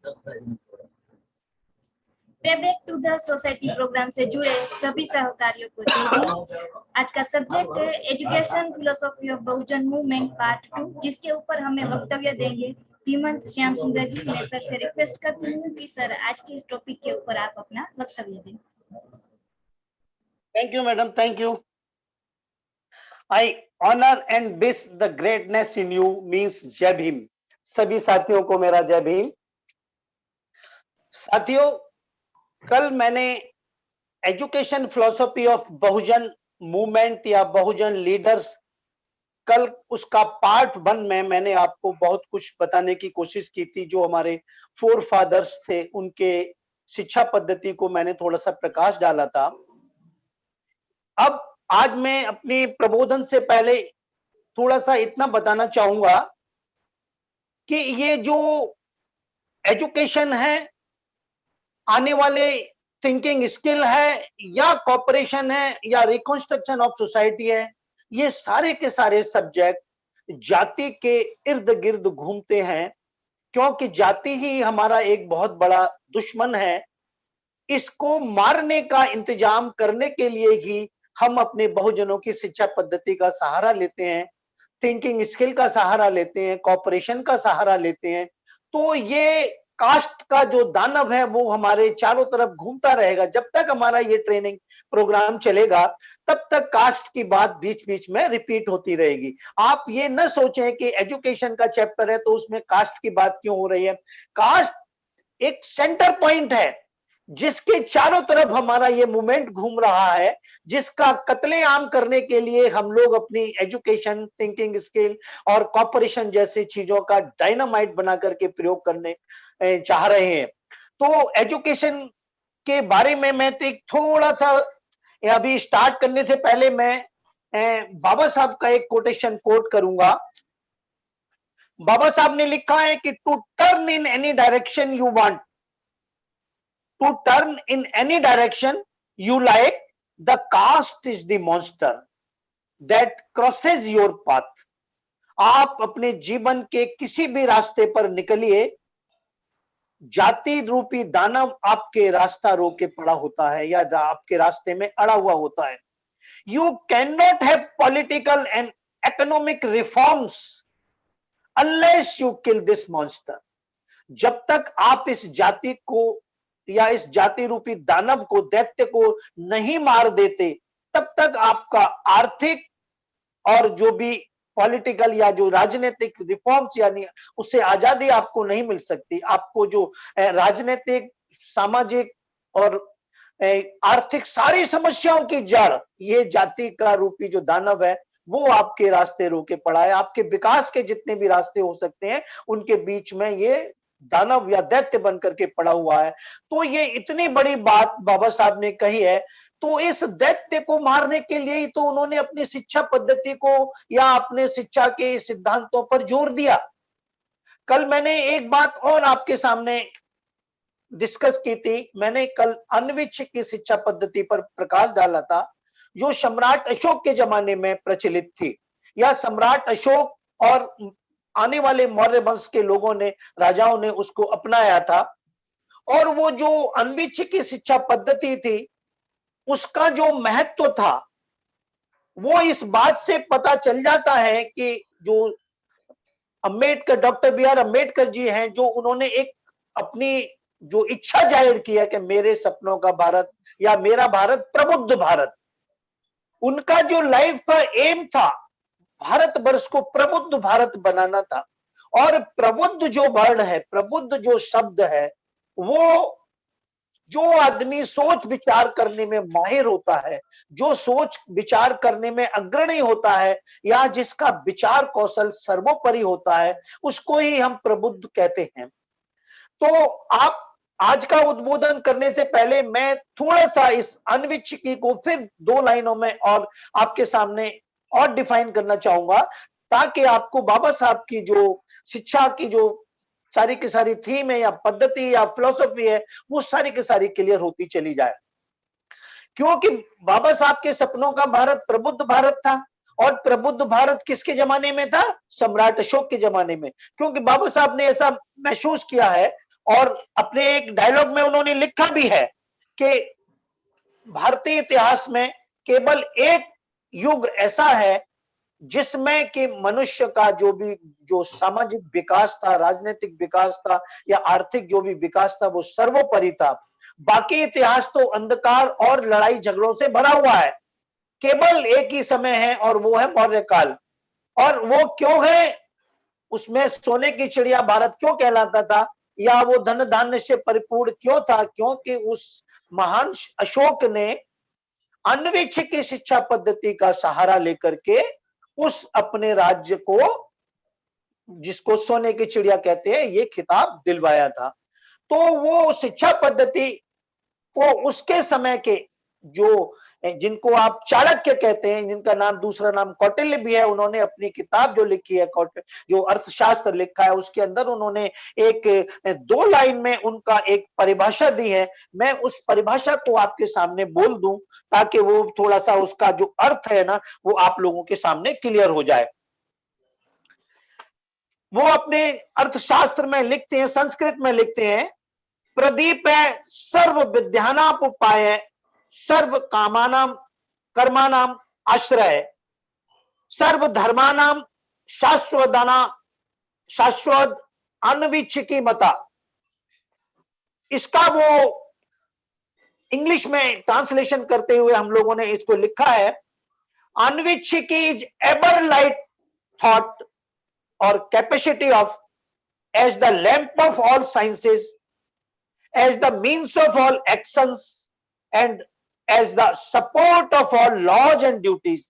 पे back to the society programme से जुड़े सभी सहकारियों को जय हिंद। आज का सब्जेक्ट है education philosophy of Bahujan movement part 2, जिसके ऊपर हमें वक्तव्य देंगे धीमंत श्याम सुंदर जी। मैं सर से रिक्वेस्ट करती हूँ कि सर आज के इस टॉपिक के ऊपर आप अपना वक्तव्य दें। Thank you madam, thank you. I honour and bless the greatness in you means जय भीम। सभी साथियों को मेरा जय भीम। साथियों, कल मैंने education philosophy of Bahujan movement या बहुजन लीडर्स, कल उसका पार्ट 1 में मैंने आपको बहुत कुछ बताने की कोशिश की थी। जो हमारे फोर फादर्स थे उनके शिक्षा पद्धति को मैंने थोड़ा सा प्रकाश डाला था। अब आज मैं अपनी प्रबोधन से पहले थोड़ा सा इतना बताना चाहूंगा कि ये जो एजुकेशन है, आने वाले थिंकिंग स्किल है, या कॉपरेशन है, या रिकंस्ट्रक्शन ऑफ सोसाइटी है, ये सारे के सारे सब्जेक्ट जाति के इर्द गिर्द घूमते हैं, क्योंकि जाति ही हमारा एक बहुत बड़ा दुश्मन है। इसको मारने का इंतजाम करने के लिए ही हम अपने बहुजनों की शिक्षा पद्धति का सहारा लेते हैं, थिंकिंग स्किल का सहारा लेते हैं, कॉपरेशन का सहारा लेते हैं। तो ये कास्ट का जो दानव है वो हमारे चारों तरफ घूमता रहेगा। जब तक हमारा ये ट्रेनिंग प्रोग्राम चलेगा तब तक कास्ट की बात बीच बीच में रिपीट होती रहेगी। आप ये न सोचें कि एजुकेशन का चैप्टर है तो उसमें कास्ट की बात क्यों हो रही है। कास्ट एक सेंटर पॉइंट है जिसके चारों तरफ हमारा ये मूवमेंट घूम रहा है, जिसका कत्लेआम करने के लिए हम लोग अपनी एजुकेशन, थिंकिंग स्किल और कॉपरेशन जैसी चीजों का डायनामाइट बना करके प्रयोग करने चाह रहे हैं। तो एजुकेशन के बारे में मैं तो थोड़ा सा अभी स्टार्ट करने से पहले मैं बाबा साहब का एक कोटेशन कोट करूंगा। बाबा साहब ने लिखा है कि to turn in any direction you want, to turn in any direction you like, the caste is the monster that crosses your path। आप अपने जीवन के किसी भी रास्ते पर निकलिए, जाति रूपी दानव आपके रास्ता रोके पड़ा होता है या आपके रास्ते में अड़ा हुआ होता है। You cannot have political and economic reforms unless you kill this monster। जब तक आप इस जाति को या इस जाति रूपी दानव को, दैत्य को नहीं मार देते, तब तक आपका आर्थिक और जो भी पॉलिटिकल या जो राजनीतिक रिफॉर्म्स यानी उससे आजादी आपको नहीं मिल सकती। आपको जो राजनीतिक, सामाजिक और आर्थिक सारी समस्याओं की जड़ ये जाति का रूपी जो दानव है वो आपके रास्ते रोके पड़ा है। आपके विकास के जितने भी रास्ते हो सकते हैं उनके बीच में ये दानव या दैत्य बन करके पड़ा हुआ है। तो ये इतनी बड़ी बात बाबा साहब ने कही है, तो इस दैत्य को मारने के लिए ही तो उन्होंने अपनी शिक्षा पद्धति को या अपने शिक्षा के सिद्धांतों पर जोर दिया। कल मैंने एक बात और आपके सामने डिस्कस की थी। मैंने कल अन्विच्छ की शिक्षा पद्धति पर प्रकाश डाला था, जो सम्राट अशोक के जमाने में प्रचलित थी, या सम्राट अशोक और आने वाले मौर्य वंश के लोगों ने, राजाओं ने उसको अपनाया था। और वो जो अन्विच्छ की शिक्षा पद्धति थी उसका जो महत्व था वो इस बात से पता चल जाता है कि जो Ambedkar, doctor B R Ambedkar ji हैं, जो उन्होंने एक अपनी जो इच्छा जाहिर किया कि मेरे सपनों का भारत या मेरा भारत प्रबुद्ध भारत, उनका जो लाइफ का एम था भारतवर्ष को प्रबुद्ध भारत बनाना था। और प्रबुद्ध जो वर्ण है, प्रबुद्ध जो शब्द है, वो जो आदमी सोच विचार करने में माहिर होता है, जो सोच विचार करने में अग्रणी होता है, या जिसका विचार कौशल सर्वोपरि होता है, उसको ही हम प्रबुद्ध कहते हैं। तो आप आज का उद्बोधन करने से पहले मैं थोड़ा सा इस अन्विच्छ की को फिर 2 लाइनों में और आपके सामने और डिफाइन करना चाहूंगा, ताकि आपको बाबा साहब की जो शिक्षा की जो सारी की सारी थीम है या पद्धति या फिलॉसफी है वो सारी की सारी क्लियर होती चली जाए। क्योंकि बाबा साहब के सपनों का भारत प्रबुद्ध भारत था, और प्रबुद्ध भारत किसके जमाने में था? सम्राट अशोक के जमाने में। क्योंकि बाबा साहब ने ऐसा महसूस किया है, और अपने एक डायलॉग में उन्होंने लिखा भी है कि भारतीय इतिहास में केवल एक युग ऐसा है जिसमें कि मनुष्य का जो सामाजिक विकास था, राजनीतिक विकास था या आर्थिक जो भी विकास था वो सर्वोपरि था। बाकी इतिहास तो अंधकार और लड़ाई झगड़ों से भरा हुआ है। केवल एक ही समय है और वो है मौर्य काल। और वो क्यों है, उसमें सोने की चिड़िया भारत क्यों कहलाता था, या वो धन धान्य से परिपूर्ण क्यों था? क्योंकि उस महान अशोक ने अन्वेषक शिक्षा पद्धति का सहारा लेकर के उस अपने राज्य को, जिसको सोने की चिड़िया कहते हैं, ये खिताब दिलवाया था। तो वो शिक्षा पद्धति को उसके समय के जो जिनको आप चाणक्य कहते हैं, जिनका नाम दूसरा नाम कौटिल्य भी है, उन्होंने अपनी किताब जो लिखी है जो अर्थशास्त्र लिखा है, उसके अंदर उन्होंने एक 2 लाइन में उनका एक परिभाषा दी है। मैं उस परिभाषा को आपके सामने बोल दूं ताकि वो थोड़ा सा उसका जो अर्थ है ना वो आप लोगों के सामने क्लियर हो जाए। वो अपने अर्थशास्त्र में लिखते हैं, संस्कृत में लिखते हैं, प्रदीप है सर्व विद्यानामुपाय सर्व कामानाम कर्माणाम आश्रय सर्व धर्मानाम शाश्वत अनविच्छिकी मता। इसका वो इंग्लिश में ट्रांसलेशन करते हुए हम लोगों ने इसको लिखा है, अनविच्छिकी इज एवर लाइट थॉट और capacity of as the lamp of all sciences, as the means of all actions and as the support of all laws and duties।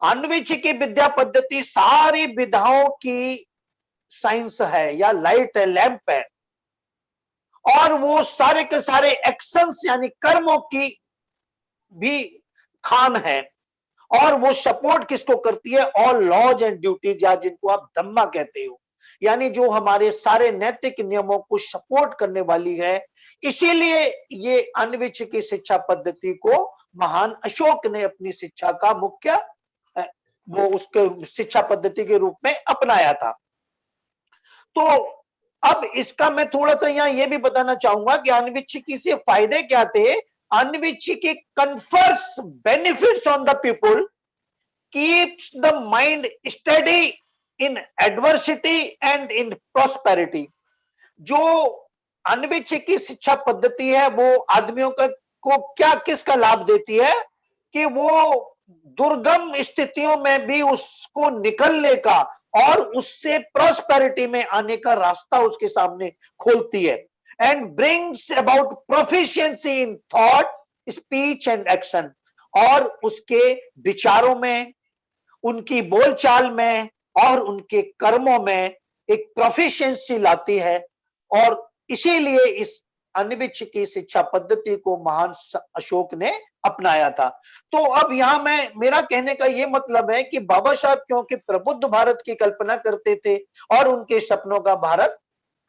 अन्वेषिकी विद्या पद्धति सारी विधाओं की साइंस है या लाइट है, लैंप है, और वो सारे के सारे एक्शंस यानी कर्मों की भी खान है, और वो सपोर्ट किसको करती है? ऑल लॉज एंड ड्यूटीज, या जिनको आप धम्मा कहते हो, यानी जो हमारे सारे नैतिक नियमों को सपोर्ट करने वाली है। इसीलिए ये अन्वेषिकी शिक्षा पद्धति को महान अशोक ने अपनी शिक्षा का मुख्य वो उसके शिक्षा पद्धति के रूप में अपनाया था। तो अब इसका मैं थोड़ा सा यहाँ ये भी बताना चाहूंगा कि अन्वेषिकी से फायदे क्या थे। अन्वेषिकी confers benefits on the people, keeps the mind steady in adversity and in prosperity. जो अन्वेषिकी शिक्षा पद्धति है वो आदमियों को क्या किसका लाभ देती है कि वो दुर्गम स्थितियों में भी उसको निकलने का और उससे प्रॉस्पेरिटी में आने का रास्ता उसके सामने खोलती है। And brings about proficiency in thought, speech and action, और उसके विचारों में, उनकी बोलचाल में और उनके कर्मों में एक प्रोफिशिएंसी लाती है। और इसीलिए इस अन्वेषिकी शिक्षा पद्धति को महान अशोक ने अपनाया था। तो अब यहां मेरा कहने का यह मतलब है कि बाबा साहब क्योंकि प्रबुद्ध भारत की कल्पना करते थे और उनके सपनों का भारत,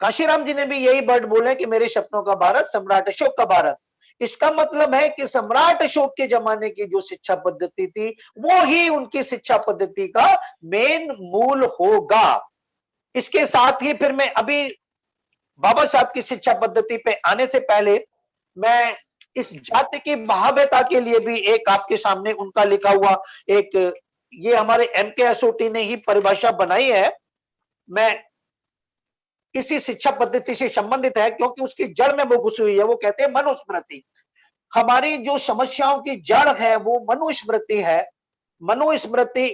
काशीराम जी ने भी यही वर्ड बोले कि मेरे सपनों का भारत सम्राट अशोक का भारत। इसका मतलब है कि सम्राट अशोक के जमाने की जो शिक्षा पद्धति थी वो ही उनकी शिक्षा पद्धति का मेन मूल होगा। इसके साथ ही फिर मैं अभी बाबा साहब की शिक्षा पद्धति पे आने से पहले मैं इस जाति की महाव्यता के लिए भी एक आपके सामने उनका लिखा हुआ एक, ये हमारे एमके एसओटी ने ही परिभाषा बनाई है, मैं इसी शिक्षा पद्धति से संबंधित है क्योंकि उसकी जड़ में वो घुसी हुई है। वो कहते हैं मनुस्मृति। हमारी जो समस्याओं की जड़ है वो मनुस्मृति है। मनुस्मृति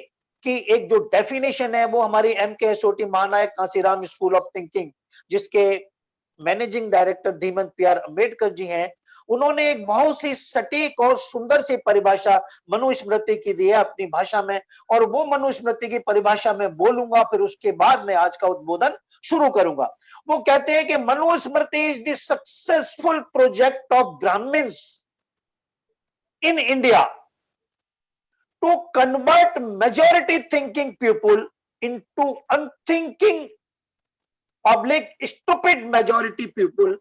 की एक जो डेफिनेशन है वो हमारी एमकेएसओटी महानायक कांसीराम स्कूल ऑफ थिंकिंग, जिसके मैनेजिंग डायरेक्टर धीमंत प्यार अंबेडकर जी हैं, उन्होंने एक बहुत ही सटीक और सुंदर सी परिभाषा मनुस्मृति की दी है अपनी भाषा में, और वो मनुस्मृति की परिभाषा में बोलूंगा, फिर उसके बाद मैं आज का उद्बोधन शुरू करूंगा। वो कहते हैं कि Manusmriti is the successful project of brahmins in India to convert majority thinking people into unthinking stupid majority people,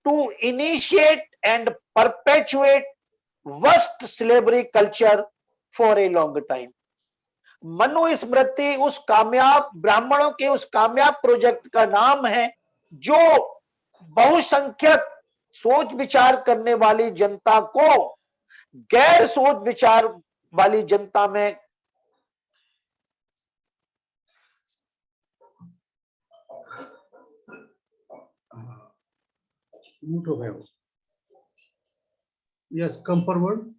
to initiate and perpetuate worst slavery culture for a long time। Manusmriti उस कामयाब ब्राह्मणों के उस कामयाब प्रोजेक्ट का नाम है जो बहुसंख्यक सोच विचार करने वाली जनता को गैर सोच विचार वाली जनता में म्यूट हो गया वो। Yes, come forward.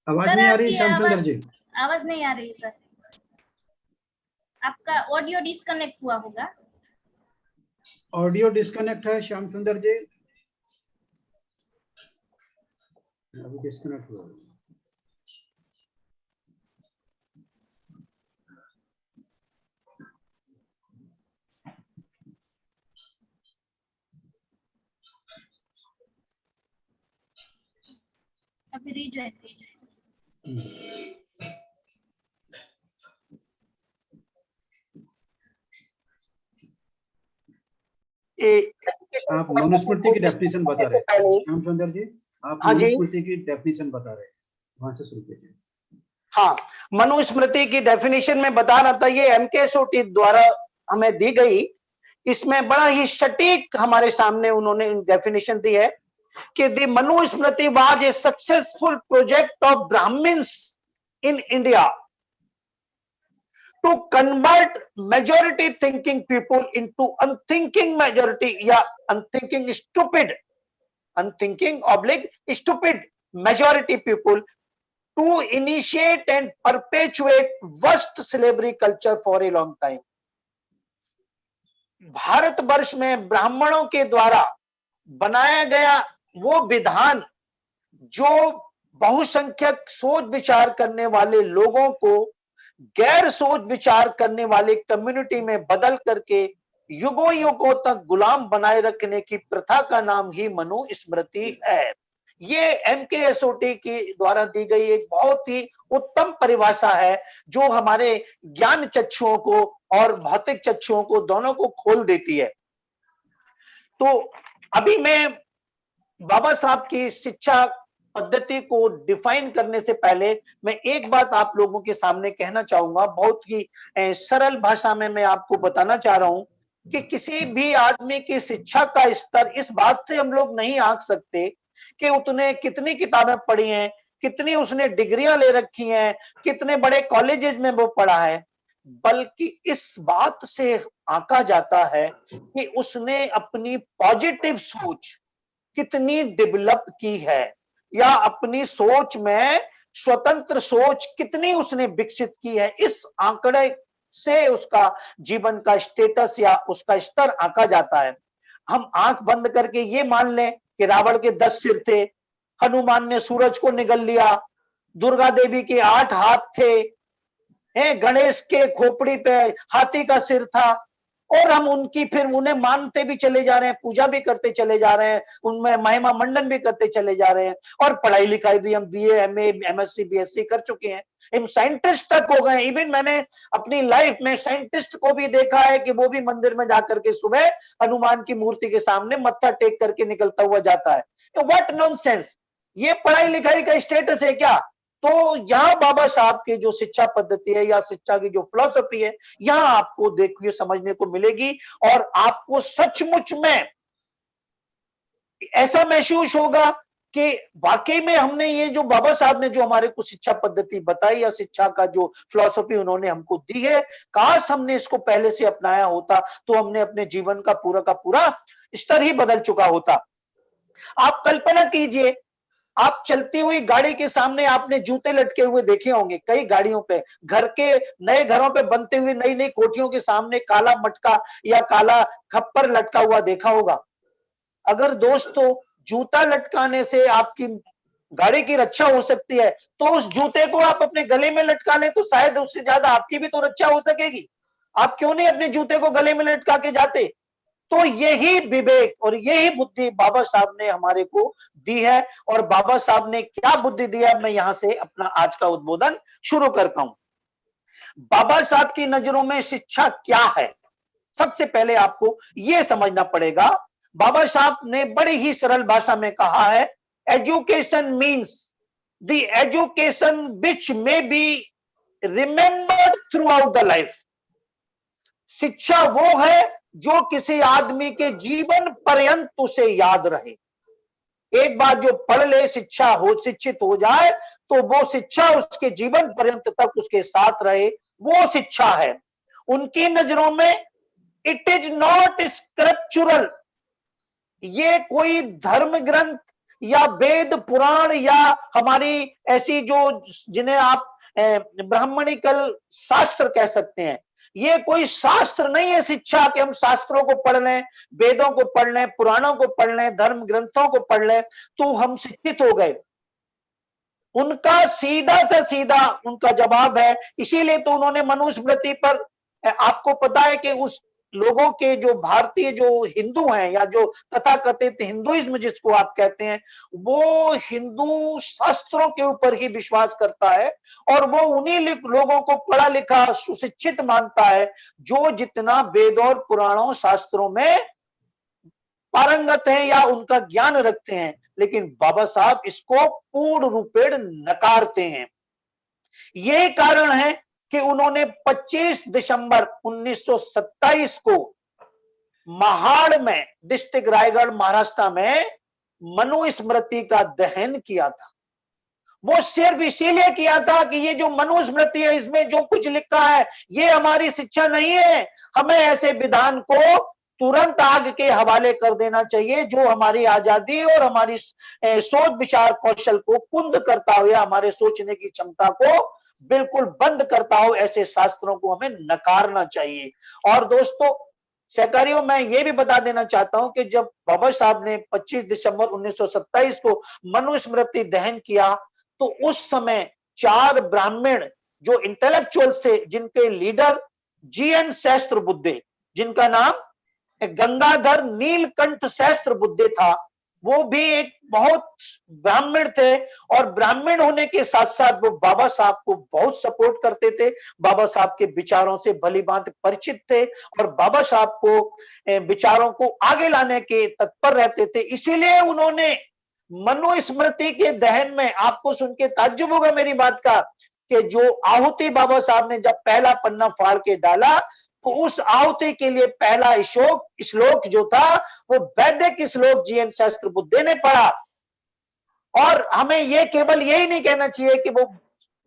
आवाज सर, नहीं आ रही आपकी श्याम सुंदर जी? आवाज नहीं आ रही सर, आपका ऑडियो डिस्कनेक्ट हुआ होगा। ऑडियो डिस्कनेक्ट है श्याम सुंदर जी, अभी डिस्कनेक्ट हुआ। अभी रीजॉइन आप मनुस्मृति की डेफिनेशन बता रहे हैं श्याम सुंदर जी, आप हाँ जी। मनुस्मृति की डेफिनेशन बता रहे हैं, वहां से शुरू कीजिए। हाँ, मनुस्मृति की डेफिनेशन में बता रहा था, ये एमके सोटी द्वारा हमें दी गई। इसमें बड़ा ही सटीक हमारे सामने उन्होंने डेफिनेशन दी है कि the Manusmriti was a successful project of Brahmins in India to convert majority thinking people into unthinking majority या unthinking stupid, unthinking oblique stupid majority people to initiate and perpetuate worst slavery culture for a long time। Bharatvarsh में ब्राह्मणों के द्वारा बनाया गया वो विधान जो बहुसंख्यक सोच विचार करने वाले लोगों को गैर सोच विचार करने वाले कम्युनिटी में बदल करके युगों युगों तक गुलाम बनाए रखने की प्रथा का नाम ही मनुस्मृति है। ये एमकेएसओटी के द्वारा दी गई एक बहुत ही उत्तम परिभाषा है जो हमारे ज्ञान चक्षुओं को और भौतिक चक्षुओं को दोनों को खोल देती है। तो अभी मैं बाबा साहब की शिक्षा पद्धति को डिफाइन करने से पहले मैं एक बात आप लोगों के सामने कहना चाहूंगा, बहुत ही सरल भाषा में मैं आपको बताना चाह रहा हूं कि किसी भी आदमी की शिक्षा का स्तर इस बात से हम लोग नहीं आंक सकते कि उसने कितनी किताबें पढ़ी हैं, कितनी उसने डिग्रियां ले रखी हैं, कितने बड़े कॉलेजेस में वो पढ़ा है, बल्कि इस बात से आंका जाता है कि उसने अपनी पॉजिटिव सोच कितनी डेवलप की है या अपनी सोच में स्वतंत्र सोच कितनी उसने विकसित की है। इस आंकड़े से उसका जीवन का स्टेटस या उसका स्तर आंका जाता है। हम आंख बंद करके ये मान लें कि रावण के 10 सिर थे, हनुमान ने सूरज को निगल लिया, दुर्गा देवी के 8 हाथ थे, गणेश के खोपड़ी पे हाथी का सिर था, और हम उनकी फिर उन्हें मानते भी चले जा रहे हैं, पूजा भी करते चले जा रहे हैं, उनमें महिमा मंडन भी करते चले जा रहे हैं, और पढ़ाई लिखाई भी हम बीए, एमए, एमएससी, बीएससी कर चुके हैं, हम साइंटिस्ट तक हो गए। इवन मैंने अपनी लाइफ में साइंटिस्ट को भी देखा है कि वो भी मंदिर में जाकर के सुबह हनुमान की मूर्ति के सामने मत्था टेक करके निकलता हुआ जाता है। व्हाट नॉनसेंस, ये पढ़ाई लिखाई का स्टेटस है क्या? तो यहाँ बाबा साहब की जो शिक्षा पद्धति है या शिक्षा की जो फिलॉसफी है, यहाँ आपको देखिए समझने को मिलेगी और आपको सचमुच में ऐसा महसूस होगा कि वाकई में हमने ये जो बाबा साहब ने जो हमारे को शिक्षा पद्धति बताई या शिक्षा का जो फिलॉसफी उन्होंने हमको दी है, काश हमने इसको पहले से अपनाया होता तो हमने अपने जीवन का पूरा स्तर ही बदल चुका होता। आप कल्पना कीजिए, आप चलती हुई गाड़ी के सामने आपने जूते लटके हुए देखे होंगे, कई गाड़ियों पे, घर के नए घरों पे बनते हुए नई नई कोठियों के सामने काला मटका या काला खप्पर लटका हुआ देखा होगा। अगर दोस्तों जूता लटकाने से आपकी गाड़ी की रक्षा हो सकती है तो उस जूते को आप अपने गले में लटका लें तो शायद उससे ज्यादा आपकी भी तो रक्षा हो सकेगी। आप क्यों नहीं अपने जूते को गले में लटका के जाते? तो यही विवेक और यही बुद्धि बाबा साहब ने हमारे को दी है। और बाबा साहब ने क्या बुद्धि दी है, मैं यहां से अपना आज का उद्बोधन शुरू करता हूं। बाबा साहब की नजरों में शिक्षा क्या है, सबसे पहले आपको यह समझना पड़ेगा। बाबा साहब ने बड़ी ही सरल भाषा में कहा है, education means the education which may be remembered through out the life. शिक्षा वो है जो किसी आदमी के जीवन पर्यंत उसे याद रहे। एक बार जो पढ़ ले, शिक्षित हो जाए, तो वो शिक्षा उसके जीवन पर्यंत तक उसके साथ रहे, वो शिक्षा है। उनकी नजरों में इट इज नॉट स्क्रिप्चुरल, ये कोई धर्म ग्रंथ या वेद पुराण या हमारी ऐसी जो जिन्हें आप ब्राह्मणिकल शास्त्र कह सकते हैं, ये कोई शास्त्र नहीं है शिक्षा कि हम शास्त्रों को पढ़ लें, वेदों को पढ़ लें, पुराणों को पढ़ लें, धर्म ग्रंथों को पढ़ लें तो हम शिक्षित हो गए। उनका सीधा से सीधा उनका जवाब है, इसीलिए तो उन्होंने मनुस्मृति पर, आपको पता है कि उस लोगों के जो भारतीय जो हिंदू हैं या जो तथाकथित हिंदुइज्म जिसको आप कहते हैं, वो हिंदू शास्त्रों के ऊपर ही विश्वास करता है और वो उन्हीं लोगों को पढ़ा लिखा सुशिक्षित मानता है जो जितना वेद और पुराणों शास्त्रों में पारंगत हैं या उनका ज्ञान रखते हैं। लेकिन बाबा साहब इसको पूर्ण रूपेण नकारते हैं। यही कारण है कि उन्होंने 25 दिसंबर 1927 को महाड़ में, डिस्ट्रिक्ट रायगढ़ महाराष्ट्र में मनुस्मृति का दहन किया था। वो सिर्फ इसीलिए किया था कि ये जो मनुस्मृति है इसमें जो कुछ लिखा है ये हमारी शिक्षा नहीं है, हमें ऐसे विधान को तुरंत आग के हवाले कर देना चाहिए जो हमारी आजादी और हमारी सोच विचार कौशल को कुंद करता हो या हमारे सोचने की क्षमता को बिल्कुल बंद करता हो, ऐसे शास्त्रों को हमें नकारना चाहिए। और दोस्तों सहकारियों, मैं ये भी बता देना चाहता हूं कि जब बाबा साहब ने 25 दिसंबर 1927 को मनुस्मृति दहन किया तो उस समय 4 ब्राह्मण जो इंटेलेक्चुअल्स थे, जिनके लीडर GN सहस्त्रबुद्धे, जिनका नाम गंगाधर नीलकंठ सहस्त्रबुद्धे था, वो भी एक बहुत ब्राह्मण थे और ब्राह्मण होने के साथ साथ वो बाबा साहब को बहुत सपोर्ट करते थे, बाबा साहब के विचारों से भलीभांति परिचित थे और बाबा साहब को विचारों को आगे लाने के तत्पर रहते थे। इसीलिए उन्होंने मनुस्मृति के दहन में, आपको सुन के ताज्जुब होगा मेरी बात का, कि जो आहुति बाबा साहब ने जब पहला पन्ना फाड़ के डाला तो उस आहुति के लिए पहला श्लोक जो था वो वैदिक श्लोक GN सहस्त्रबुद्धे ने पढ़ा। और हमें ये केवल यही नहीं कहना चाहिए कि वो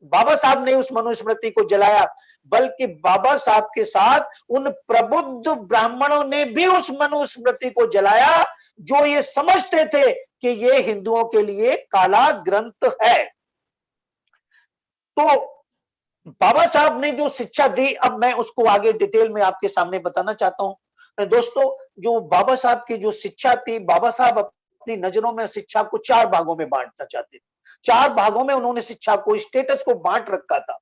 बाबा साहब ने उस मनुस्मृति को जलाया, बल्कि बाबा साहब के साथ उन प्रबुद्ध ब्राह्मणों ने भी उस मनुस्मृति को जलाया जो ये समझते थे कि ये हिंदुओं के लिए काला ग्रंथ है। तो बाबा साहब ने जो शिक्षा दी, अब मैं उसको आगे डिटेल में आपके सामने बताना चाहता हूं। दोस्तों, जो बाबा साहब की जो शिक्षा थी, बाबा साहब अपनी नजरों में शिक्षा को 4 भागों में बांटना चाहते थे। 4 भागों में उन्होंने शिक्षा को, स्टेटस को बांट रखा था।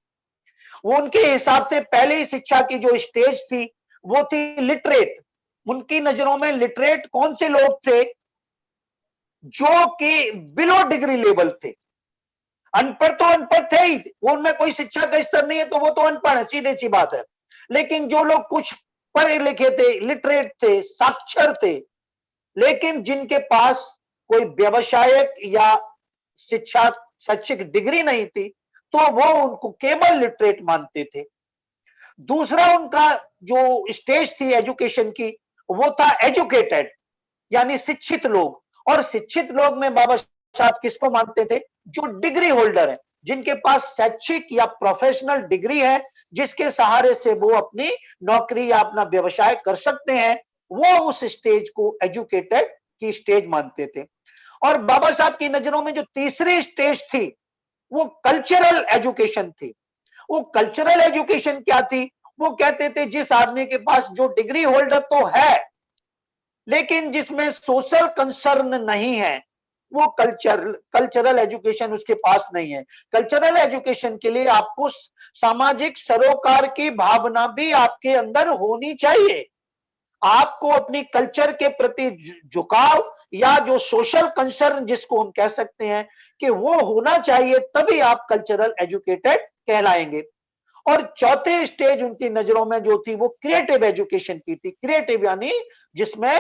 वो उनके हिसाब से पहले ही शिक्षा की जो स्टेज थी वो थी लिटरेट। उनकी नजरों में लिटरेट कौन से लोग थे? जो कि बिलो डिग्री लेवल थे। अनपढ़ तो अनपढ़ थे ही, उनमें कोई शिक्षा का स्तर नहीं है तो वो तो अनपढ़ है, सीधी सी बात है। लेकिन जो लोग कुछ पढ़े लिखे थे, लिटरेट थे, साक्षर थे, लेकिन जिनके पास कोई व्यवसायिक या शैक्षिक डिग्री नहीं थी, तो वो उनको केवल लिटरेट मानते थे। दूसरा उनका जो स्टेज थी एजुकेशन की, वो था एजुकेटेड, यानी शिक्षित लोग। और शिक्षित लोग में बाबा साहब किसको मानते थे? जो डिग्री होल्डर है, जिनके पास शैक्षिक या प्रोफेशनल डिग्री है, जिसके सहारे से वो अपनी नौकरी या अपना व्यवसाय कर सकते हैं, वो उस स्टेज को एजुकेटेड की स्टेज मानते थे। और बाबा साहब की नजरों में जो तीसरी स्टेज थी वो कल्चरल एजुकेशन थी। वो कल्चरल एजुकेशन क्या थी? वो कहते थे जिस आदमी के पास जो डिग्री होल्डर तो है लेकिन जिसमें सोशल कंसर्न नहीं है, वो कल्चरल एजुकेशन उसके पास नहीं है। कल्चरल एजुकेशन के लिए आपको सामाजिक सरोकार की भावना भी आपके अंदर होनी चाहिए। आपको अपनी कल्चर के प्रति झुकाव या जो सोशल कंसर्न जिसको हम कह सकते हैं कि वो होना चाहिए, तभी आप कल्चरल एजुकेटेड कहलाएंगे। और चौथे स्टेज उनकी नजरों में जो थी वो क्रिएटिव एजुकेशन की थी। क्रिएटिव यानी जिसमें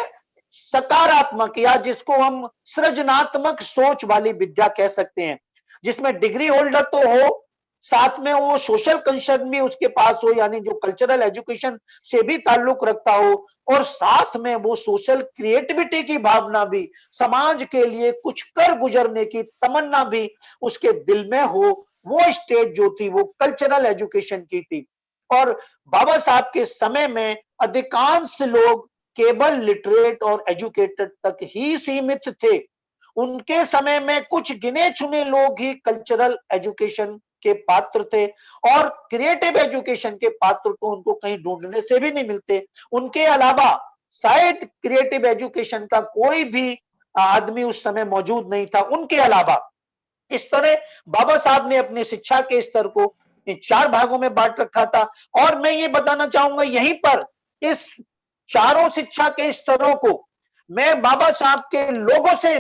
सकारात्मक या जिसको हम सृजनात्मक सोच वाली विद्या कह सकते हैं, जिसमें डिग्री होल्डर तो हो, साथ में वो सोशल कंसर्न भी उसके पास हो, यानी जो कल्चरल एजुकेशन से भी ताल्लुक रखता हो, और साथ में वो सोशल क्रिएटिविटी की भावना भी, समाज के लिए कुछ कर गुजरने की तमन्ना भी उसके दिल में हो। वो स्टेज जो थी वो कल्चरल एजुकेशन की थी। और बाबा साहब के समय में अधिकांश लोग केवल लिटरेट और एजुकेटेड तक ही सीमित थे। उनके समय में कुछ गिने चुने लोग ही कल्चरल एजुकेशन के पात्र थे, और क्रिएटिव एजुकेशन के पात्र तो उनको कहीं ढूंढने से भी नहीं मिलते। उनके अलावा शायद क्रिएटिव एजुकेशन का कोई भी आदमी उस समय मौजूद नहीं था उनके अलावा। इस तरह बाबा साहब ने अपनी शिक्षा के स्तर को इन 4 भागों में बांट रखा था। और मैं ये बताना चाहूंगा यहीं पर, इस चारों शिक्षा के स्तरों को मैं बाबा साहब के लोगों से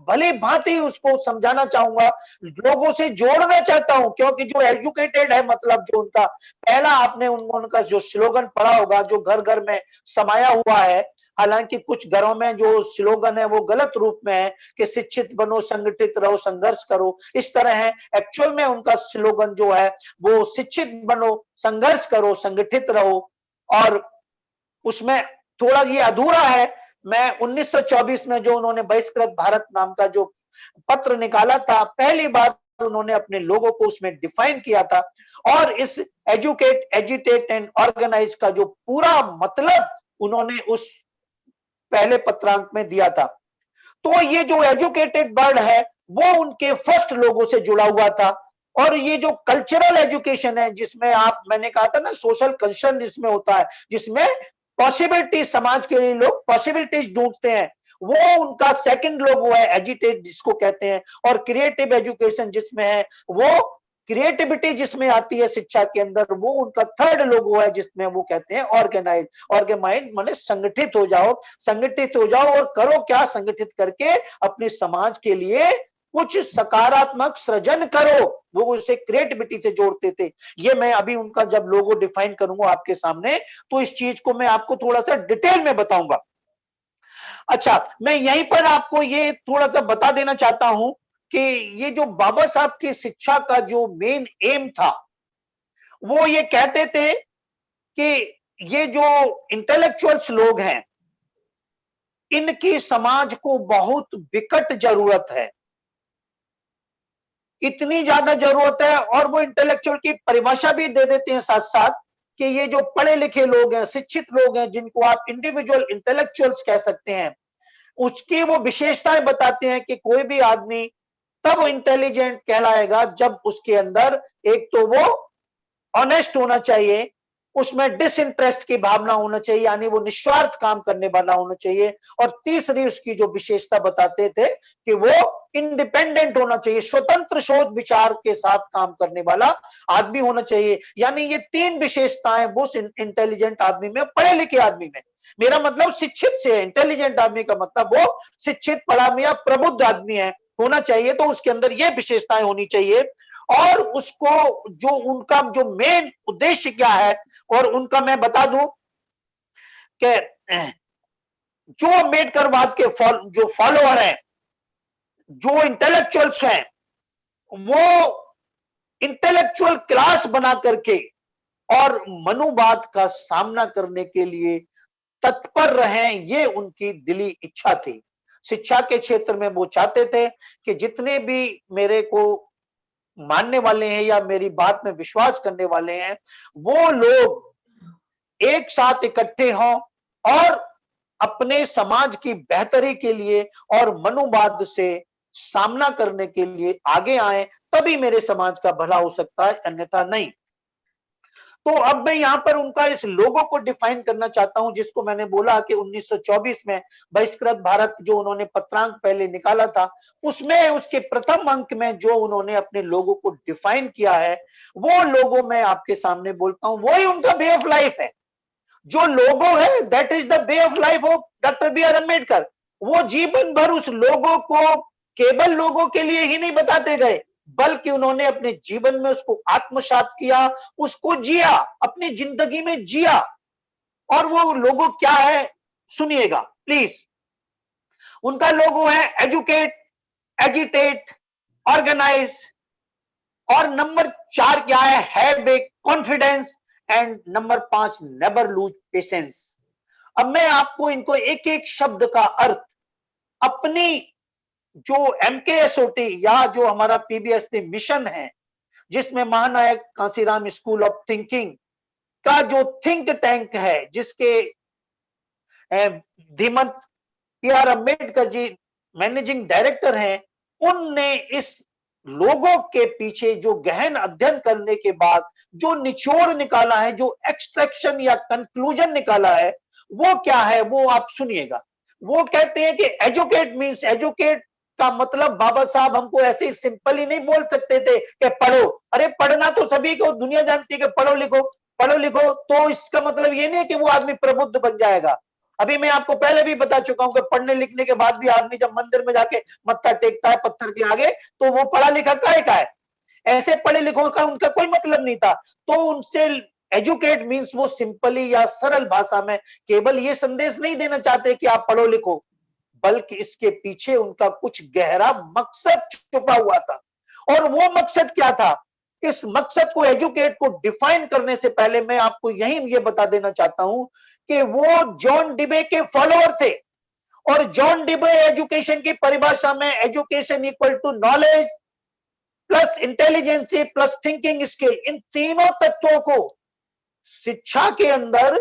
भली भांति उसको समझाना चाहूंगा, लोगों से जोड़ना चाहता हूं, क्योंकि जो एजुकेटेड है, मतलब जो उनका पहला आपने उनका जो स्लोगन पढ़ा होगा, जो घर घर में समाया हुआ है, हालांकि कुछ घरों में जो स्लोगन है वो गलत रूप में है कि शिक्षित बनो, संगठित रहो, संघर्ष करो, इस तरह है। एक्चुअल में उनका स्लोगन जो है वो शिक्षित बनो, संघर्ष करो, संगठित रहो। और उसमें थोड़ा ये अधूरा है। मैं 1924 में जो उन्होंने बहिष्कृत भारत नाम का जो पत्र निकाला था, पहली बार उन्होंने अपने लोगों को उसमें डिफाइन किया था, और इस एजुकेट, एजिटेट एंड ऑर्गेनाइज का जो पूरा मतलब उन्होंने उस पहले पत्रांक में दिया था। तो ये जो एजुकेटेड वर्ड है वो उनके फर्स्ट लोगों से जुड़ा हुआ था। और ये जो कल्चरल एजुकेशन है, जिसमें आप, मैंने कहा था ना, सोशल कंसर्न जिसमें होता है, जिसमें पॉसिबिलिटी, समाज के लिए लोग पॉसिबिलिटीज ढूंढते हैं, वो उनका सेकंड लोगो है, एजिटेट जिसको कहते हैं। और क्रिएटिव एजुकेशन जिसमें है, वो क्रिएटिविटी जिसमें आती है शिक्षा के अंदर, वो उनका थर्ड लोगो है, जिसमें वो कहते हैं ऑर्गेनाइज। ऑर्गेनाइज माने संगठित हो जाओ, संगठित हो जाओ, और करो क्या, संगठित करके अपने समाज के लिए कुछ सकारात्मक सृजन करो। वो उसे क्रिएटिविटी से जोड़ते थे। ये मैं अभी उनका जब लोगो डिफाइन करूंगा आपके सामने, तो इस चीज को मैं आपको थोड़ा सा डिटेल में बताऊंगा। अच्छा, मैं यहीं पर आपको ये थोड़ा सा बता देना चाहता हूं कि ये जो बाबा साहब की शिक्षा का जो मेन एम था, वो ये कहते थे कि ये जो इंटेलेक्चुअल्स लोग हैं, इनकी समाज को बहुत विकट जरूरत है, इतनी ज्यादा जरूरत है। और वो इंटेलेक्चुअल की परिभाषा भी दे देते हैं साथ साथ कि ये जो पढ़े लिखे लोग हैं, शिक्षित लोग हैं, जिनको आप इंडिविजुअल इंटेलेक्चुअल्स कह सकते हैं, उसकी वो विशेषताएं बताते हैं कि कोई भी आदमी तब इंटेलिजेंट कहलाएगा जब उसके अंदर एक तो वो ऑनेस्ट होना चाहिए, उसमें डिसइंटरेस्ट की भावना होना चाहिए, यानी वो निस्वार्थ काम करने वाला होना चाहिए। और तीसरी उसकी जो विशेषता बताते थे कि वो इंडिपेंडेंट होना चाहिए, स्वतंत्र सोच विचार के साथ काम करने वाला आदमी होना चाहिए। यानी ये 3 विशेषताएं वो इंटेलिजेंट आदमी में, पढ़े लिखे आदमी में, मेरा मतलब शिक्षित से, इंटेलिजेंट आदमी का मतलब वो शिक्षित, पढ़ा या प्रबुद्ध आदमी है, होना चाहिए। तो उसके अंदर ये विशेषताएं होनी चाहिए। और उसको जो उनका जो मेन उद्देश्य क्या है, और उनका मैं बता दूं कि जो अम्बेडकरवाद के जो फॉलोअर हैं, जो इंटेलेक्चुअल्स हैं, वो इंटेलेक्चुअल क्लास बना करके और मनुवाद का सामना करने के लिए तत्पर रहे, ये उनकी दिली इच्छा थी। शिक्षा के क्षेत्र में वो चाहते थे कि जितने भी मेरे को मानने वाले हैं या मेरी बात में विश्वास करने वाले हैं, वो लोग एक साथ इकट्ठे हों और अपने समाज की बेहतरी के लिए और मनुवाद से सामना करने के लिए आगे आए, तभी मेरे समाज का भला हो सकता है, अन्यथा नहीं। तो अब मैं यहां पर उनका इस लोगो को डिफाइन करना चाहता हूं, जिसको मैंने बोला कि 1924 में बहिष्कृत भारत जो उन्होंने पत्रांक पहले निकाला था, उसमें उसके प्रथम अंक में जो उन्होंने अपने लोगों को डिफाइन किया है, वो लोगो मैं आपके सामने बोलता हूं, वही उनका वे ऑफ लाइफ है। जो लोगो है that is the way of life of doctor B R Ambedkar. वो जीवन भर उस लोगो को केवल लोगों के लिए ही नहीं बताते गए, बल्कि उन्होंने अपने जीवन में उसको आत्मसात किया, उसको जिया, अपनी जिंदगी में जिया। और वो लोगो क्या है सुनिएगा प्लीज। उनका लोगो है एजुकेट, एजिटेट, ऑर्गेनाइज, और नंबर 4 क्या है big confidence, and number 5 never lose patience. अब मैं आपको इनको एक एक शब्द का अर्थ अपनी जो MKSOT या जो हमारा PBST मिशन है, जिसमें महानायक कांसीराम स्कूल ऑफ थिंकिंग का जो थिंक टैंक है, जिसके Dhimant PR Ambedkar ji managing director हैं, उनने इस लोगों के पीछे जो गहन अध्ययन करने के बाद जो निचोड़ निकाला है, जो एक्सट्रैक्शन या कंक्लूजन निकाला है, वो क्या है वो आप सुनिएगा। वो कहते हैं कि एजुकेट मींस, एजुकेट का मतलब बाबा साहब हमको ऐसे ही सिंपल ही नहीं बोल सकते थे कि पढ़ो। अरे पढ़ना तो सभी को दुनिया जानती है कि पढ़ो लिखो, पढ़ो लिखो, तो इसका मतलब ये नहीं कि वो आदमी प्रबुद्ध बन जाएगा। अभी मैं आपको पहले भी बता चुका हूं कि पढ़ने लिखने के बाद भी आदमी जब मंदिर में जाके मत्था टेकता है पत्थर के आगे, तो वो पढ़ा लिखा काहे का है? ऐसे पढ़े लिखों का उनका कोई मतलब नहीं था। तो उनसे एजुकेट मींस वो सिंपली या सरल भाषा में केवल ये संदेश नहीं देना चाहते कि आप पढ़ो लिखो, बल्कि इसके पीछे उनका कुछ गहरा मकसद छुपा हुआ था। और वो मकसद क्या था? इस मकसद को, एजुकेट को डिफाइन करने से पहले मैं आपको यही ये बता देना चाहता हूं कि वो जॉन डिबे के फॉलोअर थे। और जॉन डिबे एजुकेशन की परिभाषा में education equal to knowledge plus intelligency plus thinking skill, इन तीनों तत्वों को शिक्षा के अंदर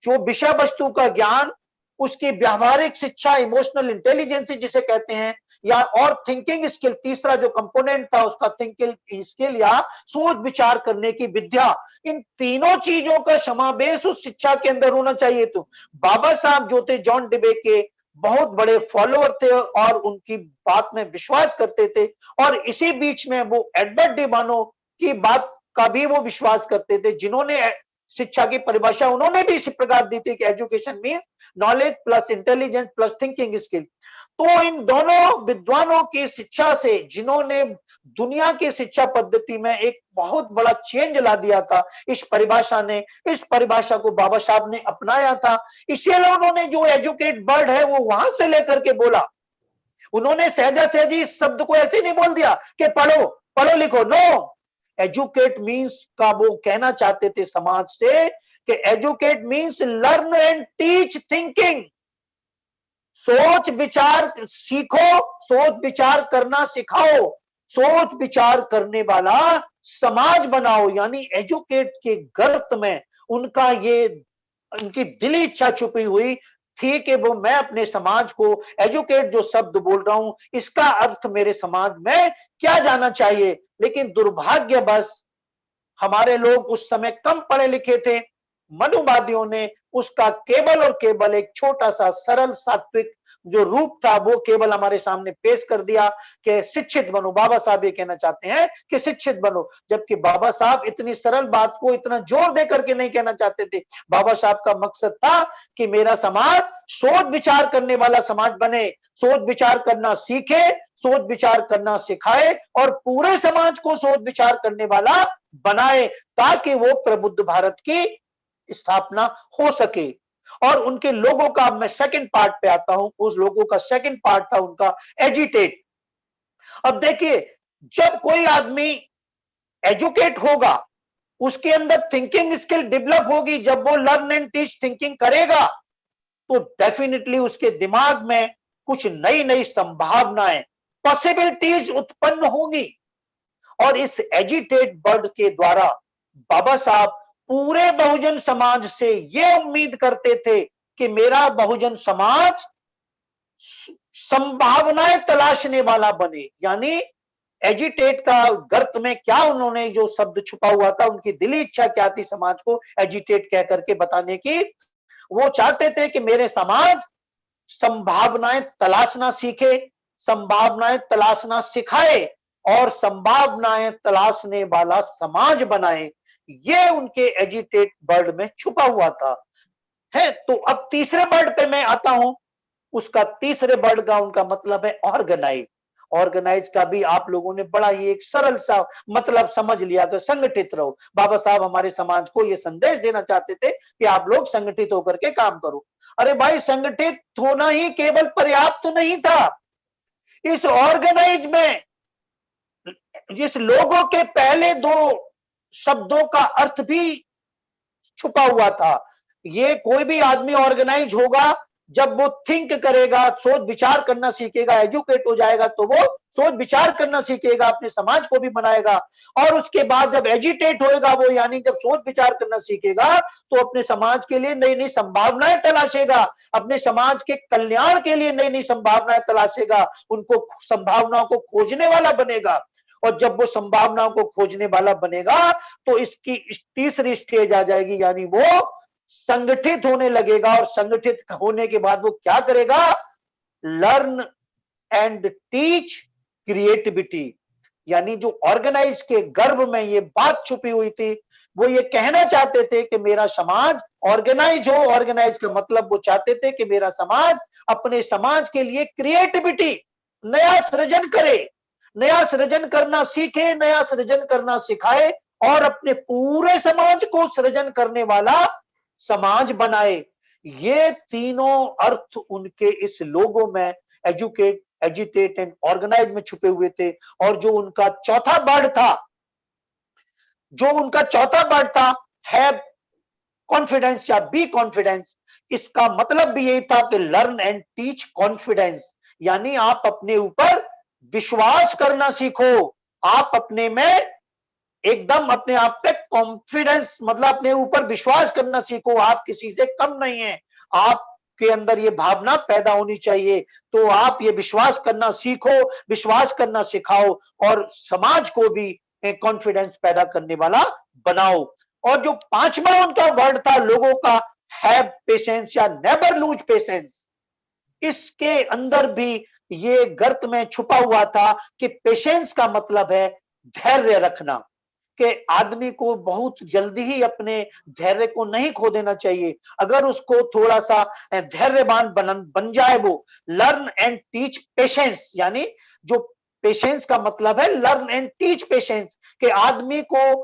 जो विषय वस्तु का ज्ञान, उसकी व्यावहारिक शिक्षा, इमोशनल इंटेलिजेंसी जिसे कहते हैं, या और थिंकिंग स्किल, तीसरा जो कंपोनेंट था उसका थिंकिंग स्किल या सोच विचार करने की विद्या, इन तीनों चीजों का समावेश उस शिक्षा के अंदर होना चाहिए। तो बाबा साहब जो थे जॉन डिबे के बहुत बड़े फॉलोअर थे और उनकी बात में विश्वास करते थे। और इसी बीच में वो एडवर्ड डी बोनो की बात का भी वो विश्वास करते थे, जिन्होंने शिक्षा की परिभाषा उन्होंने भी इसी प्रकार दी थी कि education means knowledge plus intelligence plus thinking skill. तो इन दोनों विद्वानों की शिक्षा से, जिन्होंने दुनिया की शिक्षा पद्धति में एक बहुत बड़ा चेंज ला दिया था, इस परिभाषा ने, इस परिभाषा को बाबा साहब ने अपनाया था। इसीलिए उन्होंने जो एजुकेट वर्ड है वो वहां से लेकर के बोला। उन्होंने सहजा सहजी इस शब्द को ऐसे नहीं बोल दिया कि पढ़ो पढ़ो लिखो, नो। एजुकेट मींस का वो कहना चाहते थे समाज से कि educate means learn and teach thinking. सोच विचार सीखो, सोच विचार करना सिखाओ, सोच विचार करने वाला समाज बनाओ। यानी एजुकेट के गर्त में उनका ये, उनकी दिली इच्छा छुपी हुई थी कि वो, मैं अपने समाज को एजुकेट जो शब्द बोल रहा हूं इसका अर्थ मेरे समाज में क्या जाना चाहिए। लेकिन दुर्भाग्यवश हमारे लोग उस समय कम पढ़े लिखे थे, मनुवादियों ने उसका केवल और केवल एक छोटा सा सरल सात्विक जो रूप था वो केवल हमारे सामने पेश कर दिया कि शिक्षित बनो। बाबा साहब ये कहना चाहते हैं कि शिक्षित बनो, जबकि बाबा साहब इतनी सरल बात को इतना जोर दे करके नहीं कहना चाहते थे। बाबा साहब का मकसद था कि मेरा समाज सोच विचार करने वाला समाज बने, सोच विचार करना सीखे, सोच विचार करना सिखाए और पूरे समाज को सोच विचार करने वाला बनाए, ताकि वो प्रबुद्ध भारत की स्थापना हो सके। और उनके लोगों का मैं सेकंड पार्ट पे आता हूं। उस लोगों का सेकंड पार्ट था उनका एजिटेट। अब देखिए, जब कोई आदमी एजुकेट होगा, उसके अंदर थिंकिंग स्किल डेवलप होगी, जब वो लर्न एंड टीच थिंकिंग करेगा तो डेफिनेटली उसके दिमाग में कुछ नई नई संभावनाएं, पॉसिबिलिटीज उत्पन्न होंगी। और इस एजिटेट वर्ड के द्वारा बाबा साहब पूरे बहुजन समाज से यह उम्मीद करते थे कि मेरा बहुजन समाज संभावनाएं तलाशने वाला बने। यानी एजिटेट का गर्त में क्या उन्होंने जो शब्द छुपा हुआ था, उनकी दिली इच्छा क्या थी समाज को एजिटेट कह करके बताने की? वो चाहते थे कि मेरे समाज संभावनाएं तलाशना सीखे, संभावनाएं तलाशना सिखाए और संभावनाएं तलाशने वाला समाज बनाए। ये उनके एजिटेट वर्ड में छुपा हुआ था। है। तो अब तीसरे वर्ड पे मैं आता हूं, उसका तीसरे वर्ड का उनका मतलब है ऑर्गेनाइज। ऑर्गेनाइज का भी आप लोगों ने बड़ा ही एक सरल सा मतलब समझ लिया कि संगठित रहो। बाबा साहब हमारे समाज को ये संदेश देना चाहते थे कि आप लोग संगठित होकर के काम करो। अरे भाई, संगठित होना ही केवल पर्याप्त तो नहीं था, इस ऑर्गेनाइज में जिस लोगों के पहले दो शब्दों का अर्थ भी छुपा हुआ था। ये कोई भी आदमी ऑर्गेनाइज होगा जब वो थिंक करेगा, सोच विचार करना सीखेगा, एजुकेट हो जाएगा, तो वो सोच विचार करना सीखेगा, अपने समाज को भी बनाएगा। और उसके बाद जब एजिटेट होएगा वो, यानी जब सोच विचार करना सीखेगा, तो अपने समाज के लिए नई नई संभावनाएं तलाशेगा, अपने समाज के कल्याण के लिए नई नई संभावनाएं तलाशेगा, उनको संभावनाओं को खोजने वाला बनेगा। और जब वो संभावनाओं को खोजने वाला बनेगा तो इसकी तीसरी स्टेज आ जाएगी, यानी वो संगठित होने लगेगा। और संगठित होने के बाद वो क्या करेगा? Learn and teach creativity. यानी जो ऑर्गेनाइज के गर्भ में ये बात छुपी हुई थी, वो ये कहना चाहते थे कि मेरा समाज ऑर्गेनाइज हो। ऑर्गेनाइज का मतलब वो चाहते थे कि मेरा समाज अपने समाज के लिए क्रिएटिविटी, नया सृजन करे, नया सृजन करना सीखे, नया सृजन करना सिखाए और अपने पूरे समाज को सृजन करने वाला समाज बनाए। ये तीनों अर्थ उनके इस लोगों में, एजुकेट, एजिटेट एंड ऑर्गेनाइज में छुपे हुए थे। और जो उनका चौथा वर्ड था, हैव कॉन्फिडेंस या बी कॉन्फिडेंस, इसका मतलब भी यही था कि लर्न एंड टीच कॉन्फिडेंस, यानी आप अपने ऊपर विश्वास करना सीखो, आप अपने में एकदम अपने आप पे कॉन्फिडेंस, मतलब अपने ऊपर विश्वास करना सीखो, आप किसी से कम नहीं है, आपके अंदर ये भावना पैदा होनी चाहिए। तो आप ये विश्वास करना सीखो, विश्वास करना सिखाओ और समाज को भी कॉन्फिडेंस पैदा करने वाला बनाओ। और जो पांचवा उनका वर्ड था लोगों का, हैव पेशेंस या नेवर लूज पेशेंस, इसके अंदर भी ये गर्त में छुपा हुआ था कि पेशेंस का मतलब है धैर्य रखना, कि आदमी को बहुत जल्दी ही अपने धैर्य को नहीं खो देना चाहिए। अगर उसको थोड़ा सा धैर्यवान बन जाए वो, लर्न एंड टीच पेशेंस, यानी जो पेशेंस का मतलब है लर्न एंड टीच पेशेंस, कि आदमी को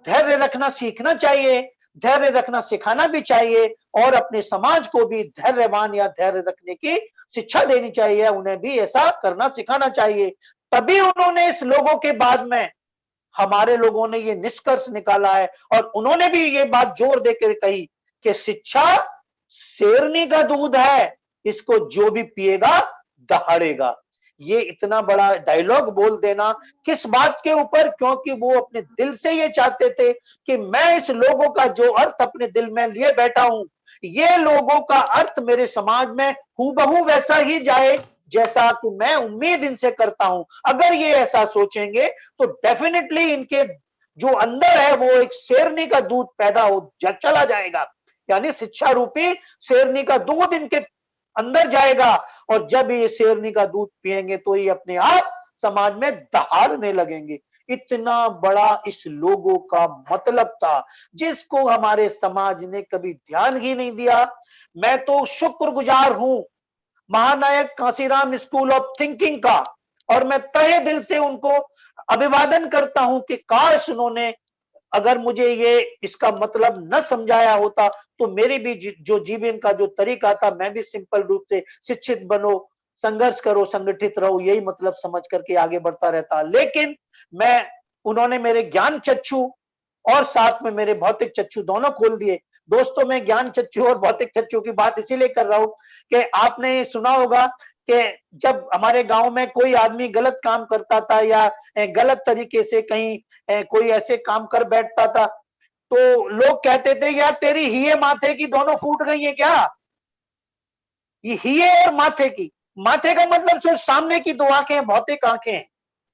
धैर्य रखना सीखना चाहिए, धैर्य रखना सिखाना भी चाहिए और अपने समाज को भी धैर्यवान या धैर्य रखने की शिक्षा देनी चाहिए, उन्हें भी ऐसा करना सिखाना चाहिए। तभी उन्होंने इस लोगों के बाद में हमारे लोगों ने ये निष्कर्ष निकाला है और उन्होंने भी ये बात जोर देकर कही कि शिक्षा शेरनी का दूध है, इसको जो भी पिएगा दहाड़ेगा। ये इतना बड़ा डायलॉग बोल देना किस बात के ऊपर? क्योंकि वो अपने दिल से ये चाहते थे कि मैं इस लोगों का जो अर्थ अपने दिल में लिए बैठा हूं, ये लोगों का अर्थ मेरे समाज में हूबहू वैसा ही जाए जैसा कि मैं उम्मीद इनसे करता हूं। अगर ये ऐसा सोचेंगे तो डेफिनेटली इनके जो अंदर है वो एक शेरनी का दूध पैदा हो चला जाएगा, यानी शिक्षा रूपी शेरनी का दूध इनके अंदर जाएगा। और जब ये शेरनी का दूध पिएंगे तो ये अपने आप समाज में दहाड़ने लगेंगे। इतना बड़ा इस लोगों का मतलब था, जिसको हमारे समाज ने कभी ध्यान ही नहीं दिया। मैं तो शुक्रगुजार हूं महानायक कांसीराम स्कूल ऑफ थिंकिंग का, और मैं तहे दिल से उनको अभिवादन करता हूं कि काश उन्होंने, अगर मुझे ये इसका मतलब न समझाया होता तो मेरी भी जो जीवन का जो तरीका था, मैं भी सिंपल रूप से शिक्षित बनो, संघर्ष करो, संगठित रहो, यही मतलब समझ करके आगे बढ़ता रहता। लेकिन उन्होंने मेरे ज्ञान चक्षु और साथ में मेरे भौतिक चक्षु दोनों खोल दिए। दोस्तों, मैं ज्ञान चक्षु और भौतिक चक्षु की बात इसीलिए कर रहा हूं कि आपने सुना होगा कि जब हमारे गांव में कोई आदमी गलत काम करता था या गलत तरीके से कहीं कोई ऐसे काम कर बैठता था, तो लोग कहते थे यार तेरी हिये माथे की दोनों फूट गई है क्या? ये हिये और माथे की, माथे का मतलब सिर्फ सामने की दो आंखें भौतिक आंखें हैं,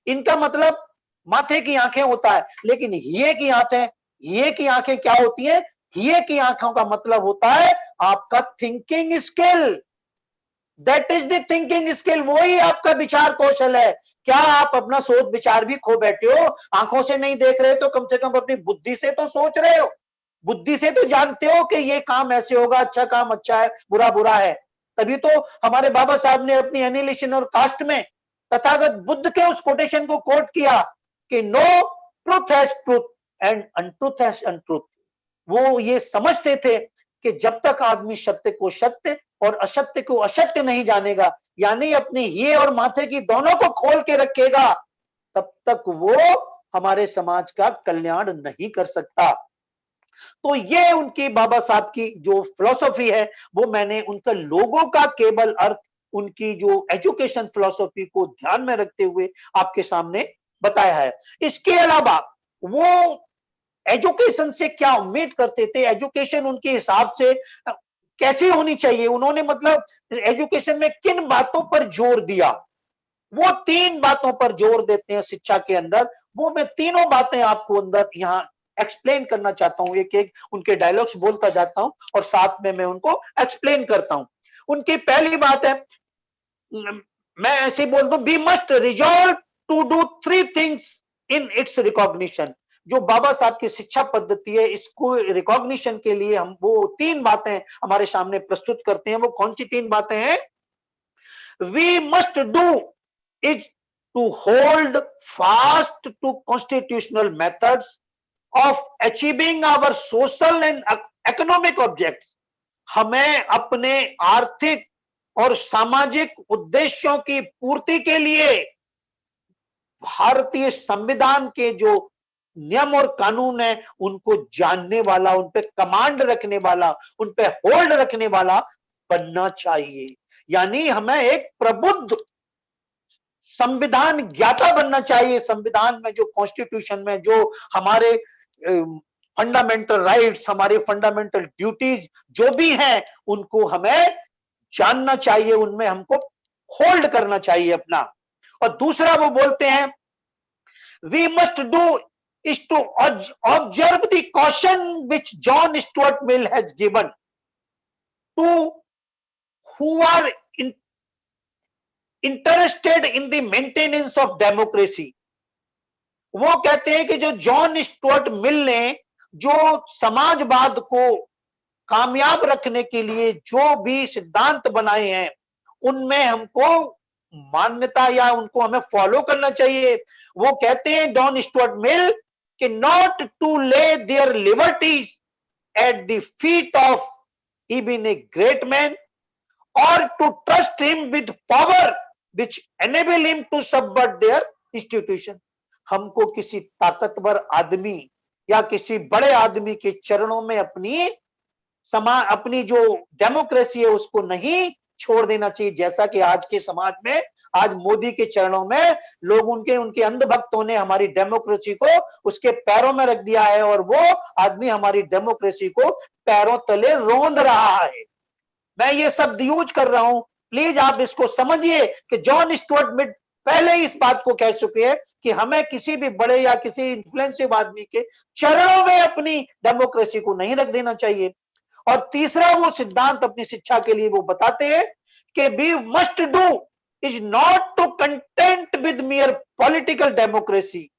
इनका मतलब माथे की आंखें होता है। लेकिन हिये की आंखें क्या होती है? हिये की आंखों का मतलब होता है आपका thinking skill. That is the thinking skill, वही आपका विचार कौशल है। क्या आप अपना सोच विचार भी खो बैठे हो? आंखों से नहीं देख रहे तो कम से कम अपनी बुद्धि से तो सोच रहे हो। बुद्धि से तो जानते हो कि ये काम ऐसे होगा, अच्छा काम अच्छा है, बुरा बुरा है। तभी तो हमारे बाबा साहब ने अपनी एनिहिलेशन और कास्ट में तथागत बुद्ध के उस कोटेशन को कोट किया कि no truth has truth and untruth has untruth. वो ये समझते थे कि जब तक आदमी सत्य को सत्य और असत्य को असत्य नहीं जानेगा, यानी अपने ये और माथे की दोनों को खोल के रखेगा, तब तक वो हमारे समाज का कल्याण नहीं कर सकता। तो ये उनकी बाबा साहब की जो फिलॉसफी है, वो मैंने उनका लोगों का केवल अर्थ, उनकी जो एजुकेशन फिलॉसफी को ध्यान में रखते हुए आपके सामने बताया है। इसके अलावा वो एजुकेशन से क्या उम्मीद करते थे, एजुकेशन उनके हिसाब से कैसी होनी चाहिए, उन्होंने मतलब एजुकेशन में किन बातों पर जोर दिया, वो 3 बातों पर जोर देते हैं शिक्षा के अंदर। वो मैं तीनों बातें आपको अंदर यहां एक्सप्लेन करना चाहता हूं, एक एक उनके डायलॉग्स बोलता जाता हूं और साथ में मैं उनको एक्सप्लेन करता हूं। उनकी पहली बात है, मैं ऐसे बोल दूं, we must resolve to do 3 things in its recognition. जो बाबा साहब की शिक्षा पद्धति है, इसको रिकॉग्निशन के लिए हम वो 3 बातें हमारे सामने प्रस्तुत करते हैं। वो कौन सी 3 बातें हैं? We must do is to hold fast to constitutional methods of achieving our social and economic objects. हमें अपने आर्थिक और सामाजिक उद्देश्यों की पूर्ति के लिए भारतीय संविधान के जो नियम और कानून है, उनको जानने वाला, उन पे कमांड रखने वाला, उन पे होल्ड रखने वाला बनना चाहिए। यानी हमें एक प्रबुद्ध संविधान ज्ञाता बनना चाहिए। संविधान में जो कॉन्स्टिट्यूशन में जो हमारे फंडामेंटल राइट्स, हमारे फंडामेंटल ड्यूटीज जो भी हैं, उनको हमें जानना चाहिए, उनमें हमको होल्ड करना चाहिए अपना। और दूसरा वो बोलते हैं, we must do is to observe the caution which John Stuart Mill has given to who are interested in the maintenance of democracy. वो कहते हैं कि जो जॉन स्टुअर्ट मिल ने जो समाजवाद को कामयाब रखने के लिए जो भी सिद्धांत बनाए हैं, उनमें हमको मान्यता या उनको हमें फॉलो करना चाहिए। वो कहते हैं जॉन स्टुअर्ट मिल कि not to lay their liberties at the feet of even a great man और to trust him with power which enable him to subvert their institution। हमको किसी ताकतवर आदमी या किसी बड़े आदमी के चरणों में अपनी जो डेमोक्रेसी है उसको नहीं छोड़ देना चाहिए। जैसा कि आज के समाज में, आज मोदी के चरणों में लोग उनके अंधभक्तों ने हमारी डेमोक्रेसी को उसके पैरों में रख दिया है और वो आदमी हमारी डेमोक्रेसी को पैरों तले रौंद रहा है। मैं ये शब्द यूज कर रहा हूं, प्लीज आप इसको समझिए कि जॉन स्टुअर्ट मिल पहले ही इस बात को कह चुके हैं कि हमें किसी भी बड़े या किसी इन्फ्लुएंसिव आदमी के चरणों में अपनी डेमोक्रेसी को नहीं रख देना चाहिए। और तीसरा वो सिद्धांत अपनी शिक्षा के लिए वो बताते हैं कि we must do is not to content with mere political democracy,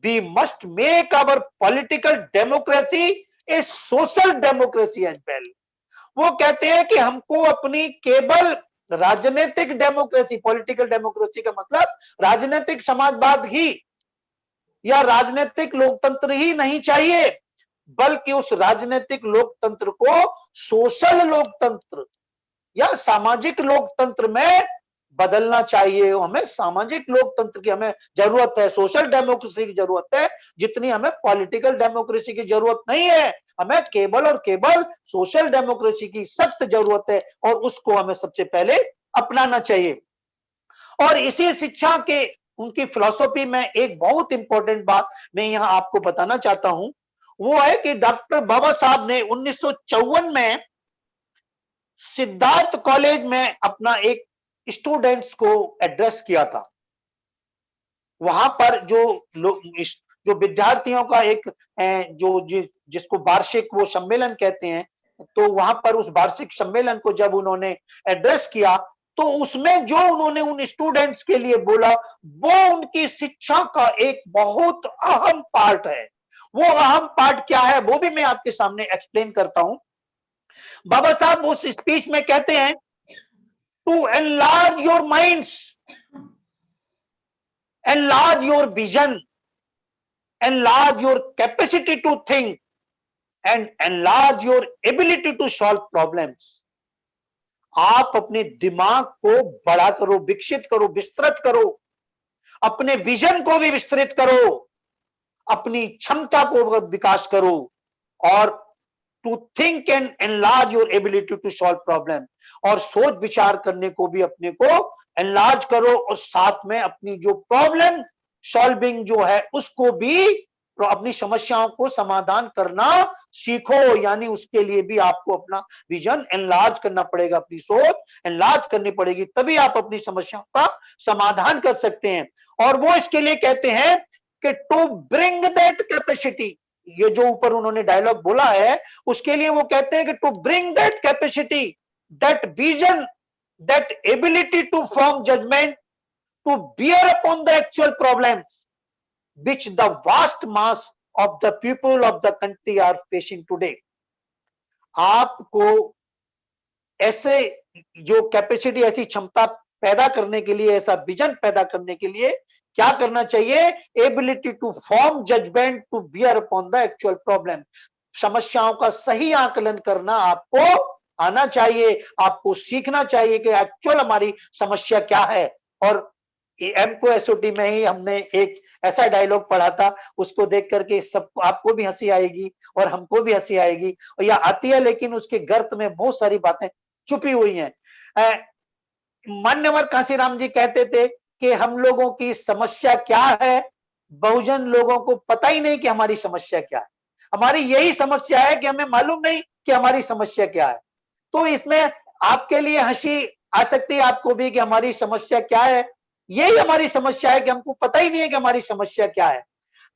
we must make our political democracy a social democracy as well. वो कहते हैं कि हमको अपनी केवल राजनीतिक डेमोक्रेसी, पॉलिटिकल डेमोक्रेसी का मतलब राजनीतिक समाजवाद ही या राजनीतिक लोकतंत्र ही नहीं चाहिए, बल्कि उस राजनीतिक लोकतंत्र को सोशल लोकतंत्र या सामाजिक लोकतंत्र में बदलना चाहिए। हमें सामाजिक लोकतंत्र की हमें जरूरत है, सोशल डेमोक्रेसी की जरूरत है, जितनी हमें पॉलिटिकल डेमोक्रेसी की जरूरत नहीं है। हमें केवल और केवल सोशल डेमोक्रेसी की सख्त जरूरत है और उसको हमें सबसे पहले अपनाना चाहिए। और इसी शिक्षा के उनकी फिलॉसफी में एक बहुत इंपॉर्टेंट बात मैं यहां आपको बताना चाहता हूं, वो है कि डॉक्टर बाबा साहब ने 1954 में सिद्धार्थ कॉलेज में अपना एक स्टूडेंट्स को एड्रेस किया था। वहां पर जो विद्यार्थियों का एक जिसको वार्षिक वो सम्मेलन कहते हैं, तो वहां पर उस वार्षिक सम्मेलन को जब उन्होंने एड्रेस किया तो उसमें जो उन्होंने उन स्टूडेंट्स के लिए बोला वो उनकी शिक्षा का एक बहुत अहम पार्ट है। वो अहम पार्ट क्या है वो भी मैं आपके सामने एक्सप्लेन करता हूं। बाबा साहब उस स्पीच में कहते हैं to enlarge your minds, enlarge your vision, enlarge your capacity to think, and enlarge your ability to solve problems. आप अपने दिमाग को बड़ा करो, विकसित करो, विस्तृत करो, अपने विजन को भी विस्तृत करो, अपनी क्षमता को विकास करो, और to think and enlarge your ability to solve problem, और सोच विचार करने को भी अपने को एनलार्ज करो, और साथ में अपनी जो प्रॉब्लम सॉल्विंग जो है उसको भी, अपनी समस्याओं को समाधान करना सीखो। यानी उसके लिए भी आपको अपना विजन एनलार्ज करना पड़ेगा, अपनी सोच एनलार्ज करनी पड़ेगी, तभी आप अपनी समस्याओं का समाधान कर सकते हैं। और वो इसके लिए कहते हैं कि टू ब्रिंग दैट कैपेसिटी, ये जो ऊपर उन्होंने डायलॉग बोला है उसके लिए वो कहते हैं कि to bring that capacity, that vision, that ability to form judgement, to bear upon the actual problems which the vast mass of the people of the country are facing today. आपको ऐसे जो कैपेसिटी, ऐसी क्षमता पैदा करने के लिए, ऐसा विजन पैदा करने के लिए क्या करना चाहिए? Ability to form judgement, to bear upon the actual problem, समस्याओं का सही आकलन करना आपको आना चाहिए, आपको सीखना चाहिए कि एक्चुअल हमारी समस्या क्या है। और एमको एसओटी में ही हमने एक ऐसा डायलॉग पढ़ा था, उसको देख करके सब आपको भी हंसी आएगी और हमको भी हंसी आएगी, और यह आती है लेकिन उसके गर्त में बहुत सारी बातें छुपी हुई हैं। मान्यवर कांसीराम जी कहते थे कि हम लोगों की समस्या क्या है, बहुजन लोगों को पता ही नहीं कि हमारी समस्या क्या है। हमारी यही समस्या है कि हमें मालूम नहीं कि हमारी समस्या क्या है। तो इसमें आपके लिए हंसी आ सकती है, आपको भी, कि हमारी समस्या क्या है। यही हमारी समस्या है कि हमको पता ही नहीं है कि हमारी समस्या क्या है।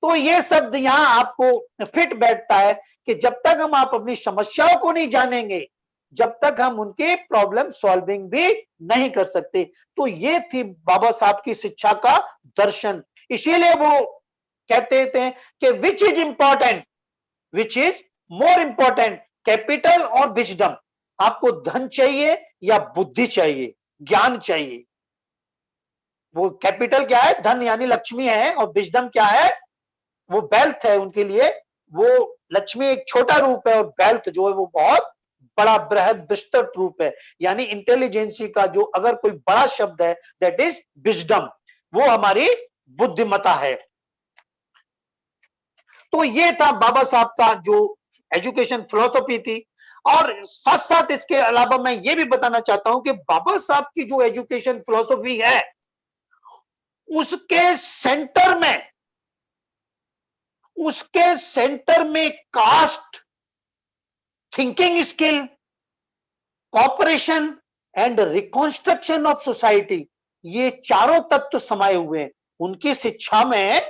तो ये शब्द यहां आपको फिट बैठता है कि जब तक हम आप अपनी समस्याओं को नहीं जानेंगे, जब तक हम उनके प्रॉब्लम सॉल्विंग भी नहीं कर सकते। तो ये थी बाबा साहब की शिक्षा का दर्शन। इसीलिए वो कहते थे कि which is important, which is more important, capital और विजडम। आपको धन चाहिए या बुद्धि चाहिए, ज्ञान चाहिए? वो कैपिटल क्या है? धन यानी लक्ष्मी है, और विजडम क्या है? वो वेल्थ है उनके लिए। वो लक्ष्मी एक छोटा रूप है, और वेल्थ जो है वो बहुत बड़ा बृहद विस्तृत रूप है। यानी इंटेलिजेंसी का जो अगर कोई बड़ा शब्द है, दैट इज विजडम, वो हमारी बुद्धिमत्ता है। तो ये था बाबा साहब का जो एजुकेशन फिलॉसफी थी। और साथ साथ इसके अलावा मैं ये भी बताना चाहता हूं कि बाबा साहब की जो एजुकेशन फिलॉसफी है उसके सेंटर में caste, thinking skill, cooperation and reconstruction of society, ये चारों तत्व समाये हुए हैं। उनकी शिक्षा में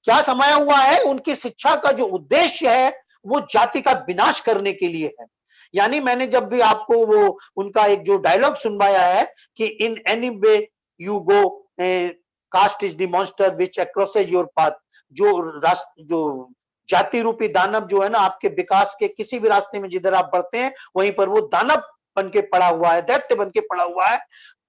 क्या समाया हुआ है? उनकी शिक्षा का जो उद्देश्य है वो जाति का विनाश करने के लिए है। यानी मैंने जब भी आपको वो उनका एक जो डायलॉग सुनवाया है कि in any way you go caste is the monster which crosses your path, जो जाति रूपी दानव जो है ना, आपके विकास के किसी भी रास्ते में जिधर आप बढ़ते हैं वहीं पर वो दानव बन के पड़ा हुआ है, दैत्य बन के पड़ा हुआ है।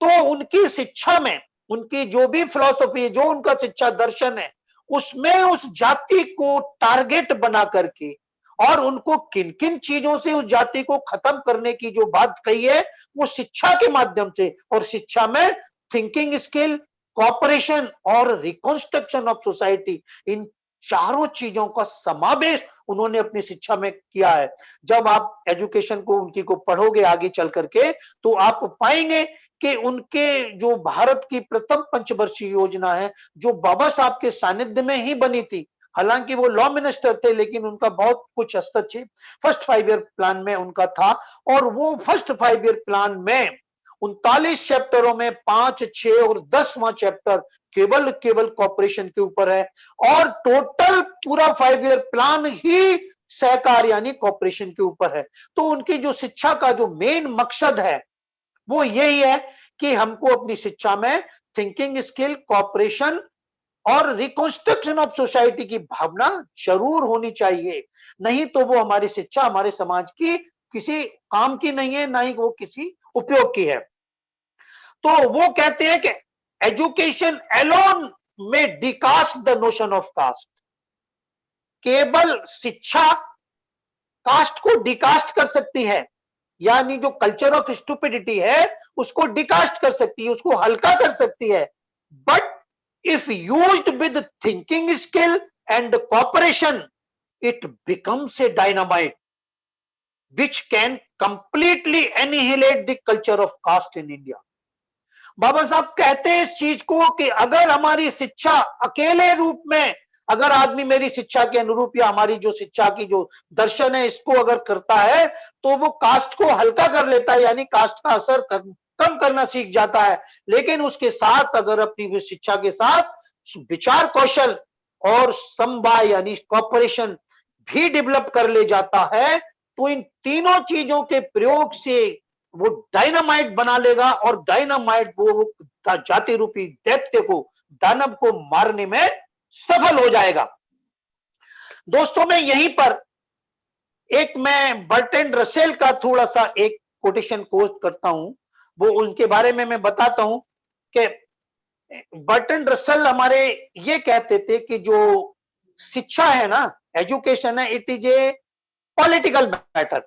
तो उनकी शिक्षा में, उनकी जो भी फिलॉसफी है, जो उनका शिक्षा दर्शन है, उसमें उस जाति को टारगेट बना करके और उनको किन किन चीजों से उस जाति को खत्म करने की जो बात कही है वो शिक्षा के माध्यम से, और शिक्षा में थिंकिंग स्किल, कॉपरेशन और रिकॉन्स्ट्रक्शन ऑफ सोसाइटी, इन चारों चीजों का समावेश उन्होंने अपनी शिक्षा में किया है। जब आप एजुकेशन को उनकी को पढ़ोगे आगे चल करके तो आप पाएंगे कि उनके जो भारत की प्रथम पंचवर्षीय योजना है जो बाबा साहब के सानिध्य में ही बनी थी, हालांकि वो लॉ मिनिस्टर थे लेकिन उनका बहुत कुछ हस्तक्षेप फर्स्ट 5 ईयर प्लान में उनका था। और वो फर्स्ट 5 ईयर प्लान में 39 चैप्टरों में 5, 6 और 10वां चैप्टर केवल कॉपरेशन के ऊपर है, और टोटल पूरा 5 ईयर प्लान ही सहकार यानी कॉपरेशन के ऊपर है। तो उनकी जो शिक्षा का जो मेन मकसद है वो यही है कि हमको अपनी शिक्षा में थिंकिंग स्किल, कॉपरेशन और रिकंस्ट्रक्शन ऑफ सोसाइटी की भावना जरूर होनी चाहिए, नहीं तो वो हमारी शिक्षा हमारे समाज की किसी काम की नहीं है, ना ही वो किसी उपयोग की है। तो वो कहते हैं कि एजुकेशन अलोन में डिकास्ट द नोशन ऑफ कास्ट, केवल शिक्षा कास्ट को डिकास्ट कर सकती है, यानी जो कल्चर ऑफ स्टुपिडिटी है उसको डिकास्ट कर सकती है, उसको हल्का कर सकती है। But if used with thinking skill and cooperation it becomes a dynamite which can completely annihilate the culture of caste in India। बाबा साहब कहते हैं इस चीज को कि अगर हमारी शिक्षा अकेले रूप में, अगर आदमी मेरी शिक्षा के अनुरूप या हमारी जो शिक्षा की जो दर्शन है इसको अगर करता है तो वो कास्ट को हल्का कर लेता है, यानी कास्ट का असर कम करना सीख जाता है। लेकिन उसके साथ अगर अपनी शिक्षा के साथ विचार कौशल और समवाय यानी कॉपरेशन भी डेवलप कर ले जाता है तो इन तीनों चीजों के प्रयोग से वो डायनामाइट बना लेगा, और डायनामाइट वो जाति रूपी दैत्य को, दानव को मारने में सफल हो जाएगा। दोस्तों मैं यहीं पर मैं बर्ट्रैंड रसेल का थोड़ा सा एक कोटेशन कोट करता हूं, वो उनके बारे में मैं बताता हूं कि बर्ट्रैंड रसेल हमारे ये कहते थे कि जो शिक्षा है ना, एजुकेशन है, it is a political matter.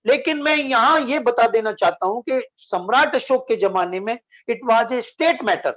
लेकिन मैं यहां ये बता देना चाहता हूं कि सम्राट अशोक के जमाने में it was a state matter.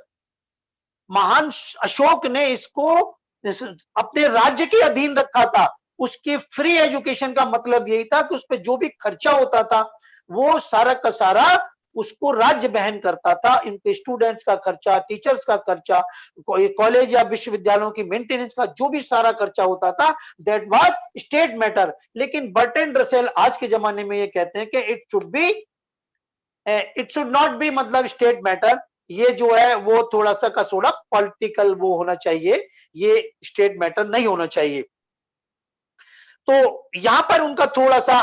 महान अशोक ने इसको अपने राज्य के अधीन रखा था। उसकी फ्री एजुकेशन का मतलब यही था कि उस पर जो भी खर्चा होता था वो सारा का सारा उसको राज्य वहन करता था। इनके स्टूडेंट्स का खर्चा, टीचर्स का खर्चा, कॉलेज या विश्वविद्यालयों की मेंटेनेंस का जो भी सारा खर्चा होता था दैट वाज स्टेट मैटर। लेकिन बर्ट्रैंड रसेल आज के जमाने में ये कहते हैं कि इट शुड नॉट बी मतलब स्टेट मैटर, ये जो है वो थोड़ा सा का थोड़ा पॉलिटिकल वो होना चाहिए, ये स्टेट मैटर नहीं होना चाहिए। तो यहां पर उनका थोड़ा सा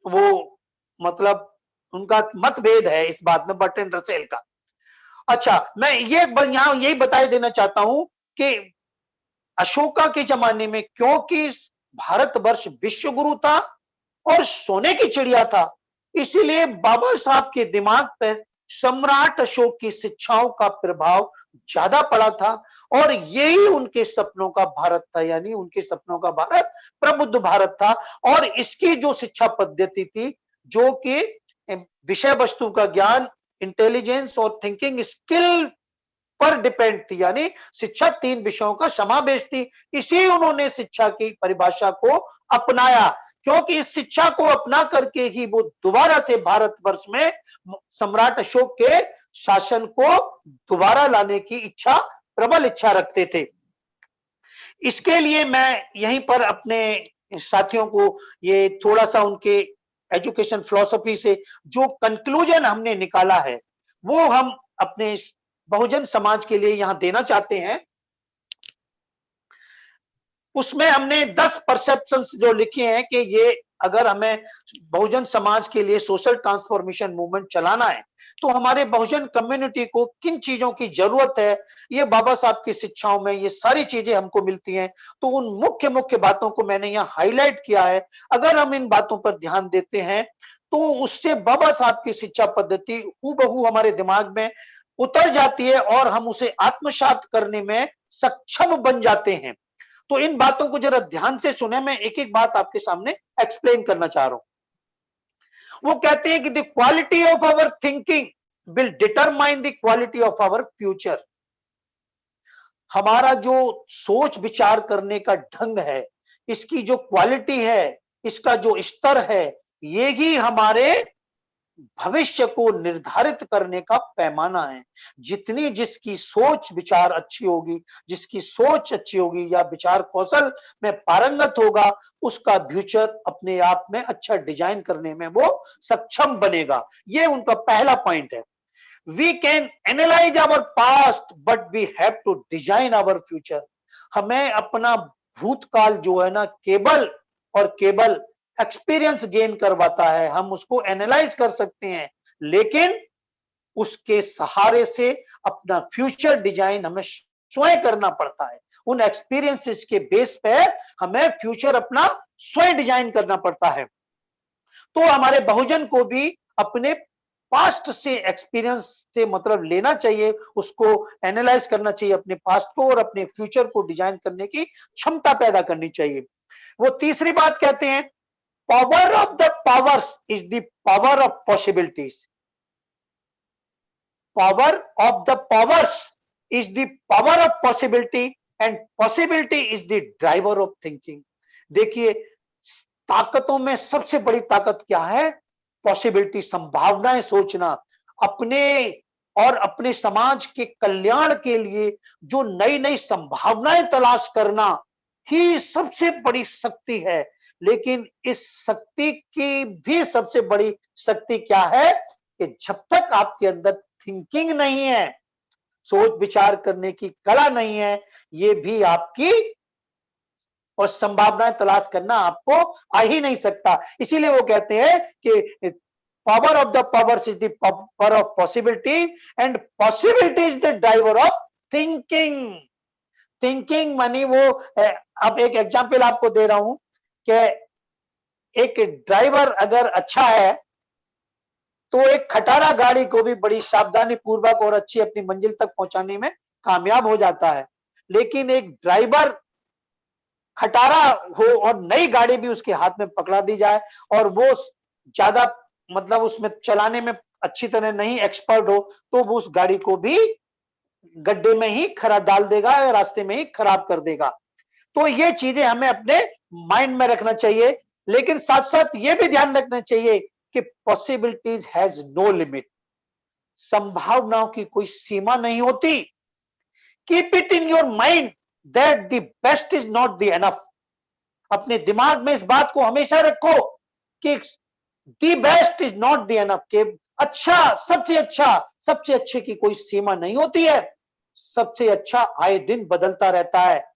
वो मतलब उनका मतभेद है इस बात में बर्ट्रैंड रसेल का। अच्छा, मैं ये यहां यही बता देना चाहता हूं कि अशोका के जमाने में क्योंकि भारतवर्ष विश्व गुरु था और सोने की चिड़िया था, इसीलिए बाबा साहब के दिमाग पर सम्राट अशोक की शिक्षाओं का प्रभाव ज्यादा पड़ा था और यही उनके सपनों का भारत था, यानी उनके सपनों का भारत प्रबुद्ध भारत था। और इसकी जो शिक्षा पद्धति थी जो कि विषय वस्तु का ज्ञान, इंटेलिजेंस और थिंकिंग स्किल पर डिपेंड थी, यानी शिक्षा 3 विषयों का समावेश थी। इसी उन्होंने शिक्षा की परिभाषा को अपनाया, क्योंकि इस शिक्षा को अपना करके ही वो दोबारा से भारतवर्ष में सम्राट अशोक के शासन को दोबारा लाने की इच्छा, प्रबल इच्छा रखते थे। इसके लिए मैं यहीं पर अपने साथियों को ये थोड़ा सा उनके एजुकेशन फिलॉसफी से जो कंक्लूजन हमने निकाला है वो हम अपने बहुजन समाज के लिए यहां देना चाहते हैं। उसमें हमने 10 परसेप्शंस जो लिखे हैं कि ये अगर हमें बहुजन समाज के लिए सोशल ट्रांसफॉर्मेशन मूवमेंट चलाना है तो हमारे बहुजन कम्युनिटी को किन चीजों की जरूरत है, ये बाबा साहब की शिक्षाओं में ये सारी चीजें हमको मिलती हैं। तो उन मुख्य मुख्य बातों को मैंने यहाँ हाईलाइट किया है। अगर हम इन बातों पर ध्यान देते हैं तो उससे बाबा साहब की शिक्षा पद्धति हूबहू हमारे दिमाग में उतर जाती है और हम उसे आत्मसात करने में सक्षम बन जाते हैं। तो इन बातों को जरा ध्यान से सुने, मैं एक एक बात आपके सामने एक्सप्लेन करना चाह रहा हूं। वो कहते हैं कि the quality of our thinking will determine the quality of our future. हमारा जो सोच विचार करने का ढंग है, इसकी जो क्वालिटी है, इसका जो स्तर है, ये ही हमारे भविष्य को निर्धारित करने का पैमाना है। जितनी जिसकी सोच विचार अच्छी होगी, जिसकी सोच अच्छी होगी या विचार कौशल में पारंगत होगा, उसका फ्यूचर अपने आप में अच्छा डिजाइन करने में वो सक्षम बनेगा। ये उनका पहला पॉइंट है। We can analyse our past but we have to design our future. हमें अपना भूतकाल जो है ना केवल और केवल एक्सपीरियंस गेन करवाता है, हम उसको एनालाइज कर सकते हैं, लेकिन उसके सहारे से अपना फ्यूचर डिजाइन हमें स्वयं करना पड़ता है। उन एक्सपीरियंसेस के बेस पे हमें फ्यूचर अपना स्वयं डिजाइन करना पड़ता है। तो हमारे बहुजन को भी अपने पास्ट से एक्सपीरियंस से मतलब लेना चाहिए, उसको एनालाइज करना चाहिए अपने पास्ट को, और अपने फ्यूचर को डिजाइन करने की क्षमता पैदा करनी चाहिए। वो तीसरी बात कहते हैं, power of the powers is the power of possibilities. Power of the powers is the power of possibility and possibility is the driver of thinking. देखिए, ताकतों में सबसे बड़ी ताकत क्या है? पॉसिबिलिटी, संभावनाएं सोचना, अपने और अपने समाज के कल्याण के लिए जो नई नई संभावनाएं तलाश करना ही सबसे बड़ी शक्ति है। लेकिन इस शक्ति की भी सबसे बड़ी शक्ति क्या है कि जब तक आपके अंदर थिंकिंग नहीं है, सोच विचार करने की कला नहीं है, ये भी आपकी और संभावनाएं तलाश करना आपको आ ही नहीं सकता। इसीलिए वो कहते हैं कि power of the powers is the power of possibility and possibility is the driver of thinking. Thinking मानी वो, अब एक एग्जांपल आपको दे रहा हूं कि एक ड्राइवर अगर अच्छा है तो एक खटारा गाड़ी को भी बड़ी सावधानी पूर्वक और अच्छी अपनी मंजिल तक पहुंचाने में कामयाब हो जाता है। लेकिन एक ड्राइवर खटारा हो और नई गाड़ी भी उसके हाथ में पकड़ा दी जाए और वो ज्यादा मतलब उसमें चलाने में अच्छी तरह नहीं एक्सपर्ट हो, तो वो उस गाड़ी को भी गड्ढे में ही खराब डाल देगा या रास्ते में ही खराब कर देगा। तो ये चीजें हमें अपने माइंड में रखना चाहिए। लेकिन साथ साथ ये भी ध्यान रखना चाहिए कि पॉसिबिलिटीज हैज नो लिमिट। संभावनाओं की कोई सीमा नहीं होती। Keep it in your mind that the best is not the enough. अपने दिमाग में इस बात को हमेशा रखो कि the best is not the enough, के अच्छा, सबसे अच्छे की कोई सीमा नहीं होती है। सबसे अच्छा आए दिन बदलता रहता है।